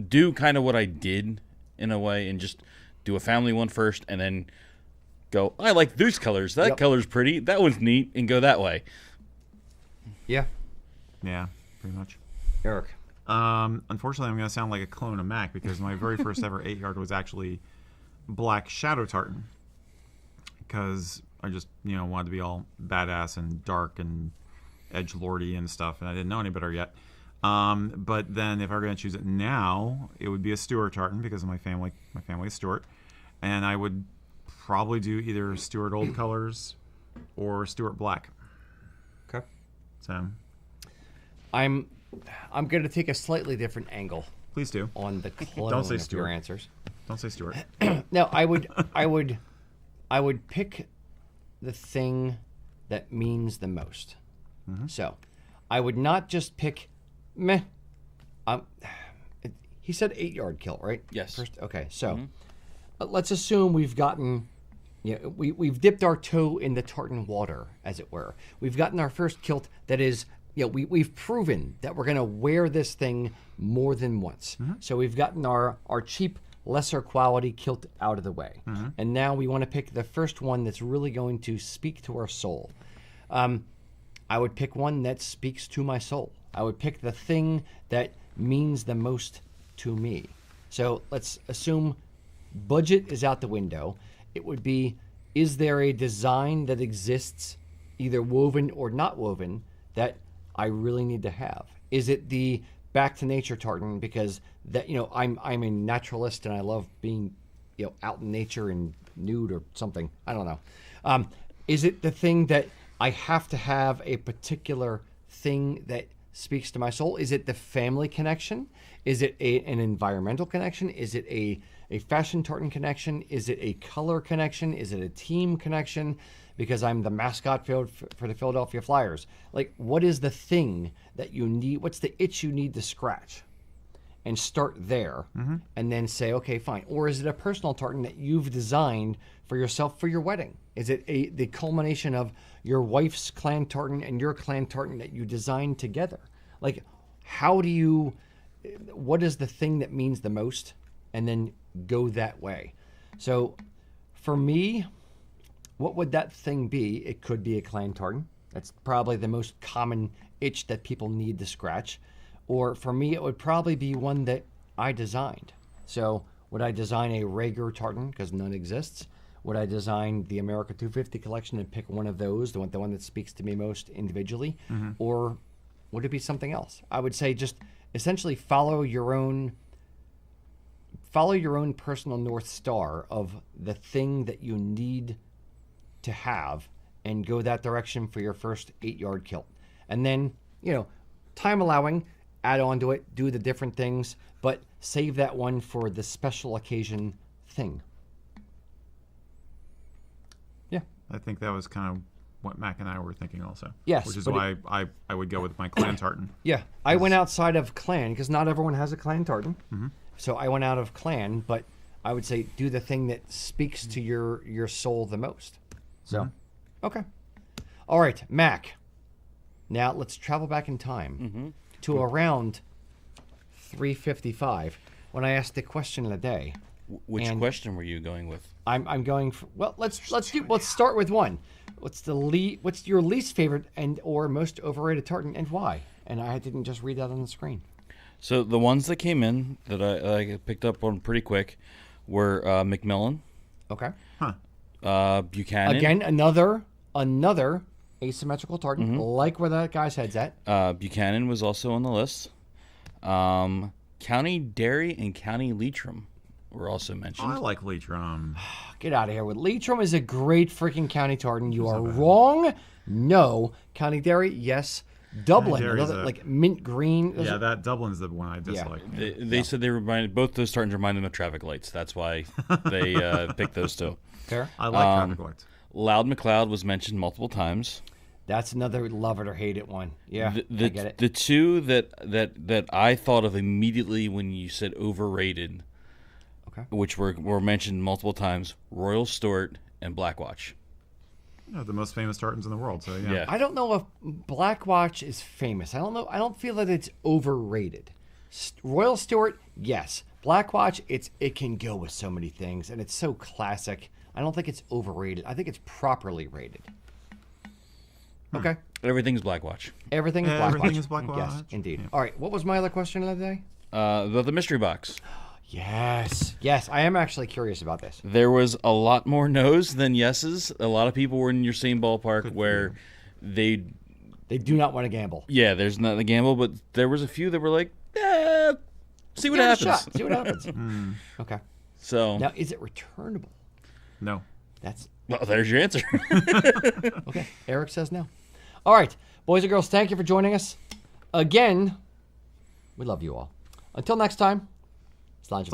do kind of what I did in a way, and just do a family one first, and then go, I like those colors. That color's pretty. That one's neat, and go that way. Yeah. Yeah, pretty much. Erik. Unfortunately, I'm going to sound like a clone of Mac because my very first ever 8-yard was actually black shadow tartan because I just, wanted to be all badass and dark and edgelordy and stuff, and I didn't know any better yet. But then if I were going to choose it now, it would be a Stuart tartan because of my family. My family is Stuart. And I would probably do either Stuart Old Colors or Stuart Black. Okay. So I'm going to take a slightly different angle please do. on the clone Don't say of your Stuart. answers. Don't say Stuart. No, I would pick the thing that means the most. So, I would not just pick meh. He said 8-yard kilt, right? Yes. First, okay, so let's assume we've gotten, we've dipped our toe in the tartan water, as it were. We've gotten our first kilt that is, we've proven that we're going to wear this thing more than once. So we've gotten our cheap, lesser quality kilt out of the way. And now we want to pick the first one that's really going to speak to our soul. I would pick one that speaks to my soul. I would pick the thing that means the most to me. So let's assume budget is out the window. It would be, is there a design that exists, either woven or not woven, that I really need to have? Is it the back to nature tartan because that I'm a naturalist and I love being out in nature and nude or something? I don't know. Is it the thing that I have to have a particular thing that speaks to my soul? Is it the family connection? Is it an environmental connection? Is it a fashion tartan connection? Is it a color connection? Is it a team connection? Because I'm the mascot for the Philadelphia Flyers. Like, what is the thing that you need? What's the itch you need to scratch? And start there, and then say, okay, fine. Or is it a personal tartan that you've designed for yourself for your wedding? Is it the culmination of your wife's clan tartan and your clan tartan that you designed together? Like, what is the thing that means the most? And then go that way. So for me, what would that thing be? It could be a clan tartan. That's probably the most common itch that people need to scratch. Or for me, it would probably be one that I designed. So would I design a Rager tartan, because none exists? Would I design the America 250 collection and pick one of those, the one that speaks to me most individually? Or would it be something else? I would say just essentially follow your own personal North Star of the thing that you need to have and go that direction for your first 8-yard kilt. And then, time allowing, add on to it, do the different things, but save that one for the special occasion thing. Yeah. I think that was kind of what Mac and I were thinking also. Yes. Which is why I would go with my clan tartan. Yeah. I went outside of clan because not everyone has a clan tartan. So I went out of clan, but I would say do the thing that speaks to your soul the most. So, okay. All right, Mac. Now let's travel back in time to around 3:55 when I asked the question of the day. Which question were you going with? I'm going for, well, let's start with one. What's your least favorite and or most overrated tartan and why? And I didn't just read that on the screen. So the ones that came in that I picked up on pretty quick were Macmillan. Okay. Buchanan. Again, another asymmetrical tartan, like where that guy's head's at. Buchanan was also on the list. County Derry and County Leitrim were also mentioned. I like Leitrim. Get out of here with Leitrim is a great freaking county tartan. You are wrong. No. County Derry, yes. Dublin, another, like mint green. Yeah, that Dublin's the one I dislike. Yeah. They said both those tartans remind them of traffic lights. That's why they picked those two. Fair. I like traffic lights. Loud McLeod was mentioned multiple times. That's another love it or hate it one. Yeah, I get it. The two that I thought of immediately when you said overrated, which were mentioned multiple times, Royal Stuart and Blackwatch. The most famous tartans in the world. So yeah. I don't know if Blackwatch is famous. I don't know. I don't feel that it's overrated. Royal Stuart, yes. Blackwatch, it can go with so many things, and it's so classic. I don't think it's overrated. I think it's properly rated. Okay. Everything's Blackwatch. Everything is Blackwatch. Everything is Blackwatch. Yes, indeed. Yeah. All right. What was my other question of the day? The mystery box. Yes. I am actually curious about this. There was a lot more no's than yeses. A lot of people were in your same ballpark where they do not want to gamble. Yeah, there's not a gamble, but there was a few that were like, see what happens. See what happens. Okay. So now, is it returnable? No. Well, there's your answer. Okay. Erik says no. All right, boys and girls, thank you for joining us. Again, we love you all. Until next time, Slanjava.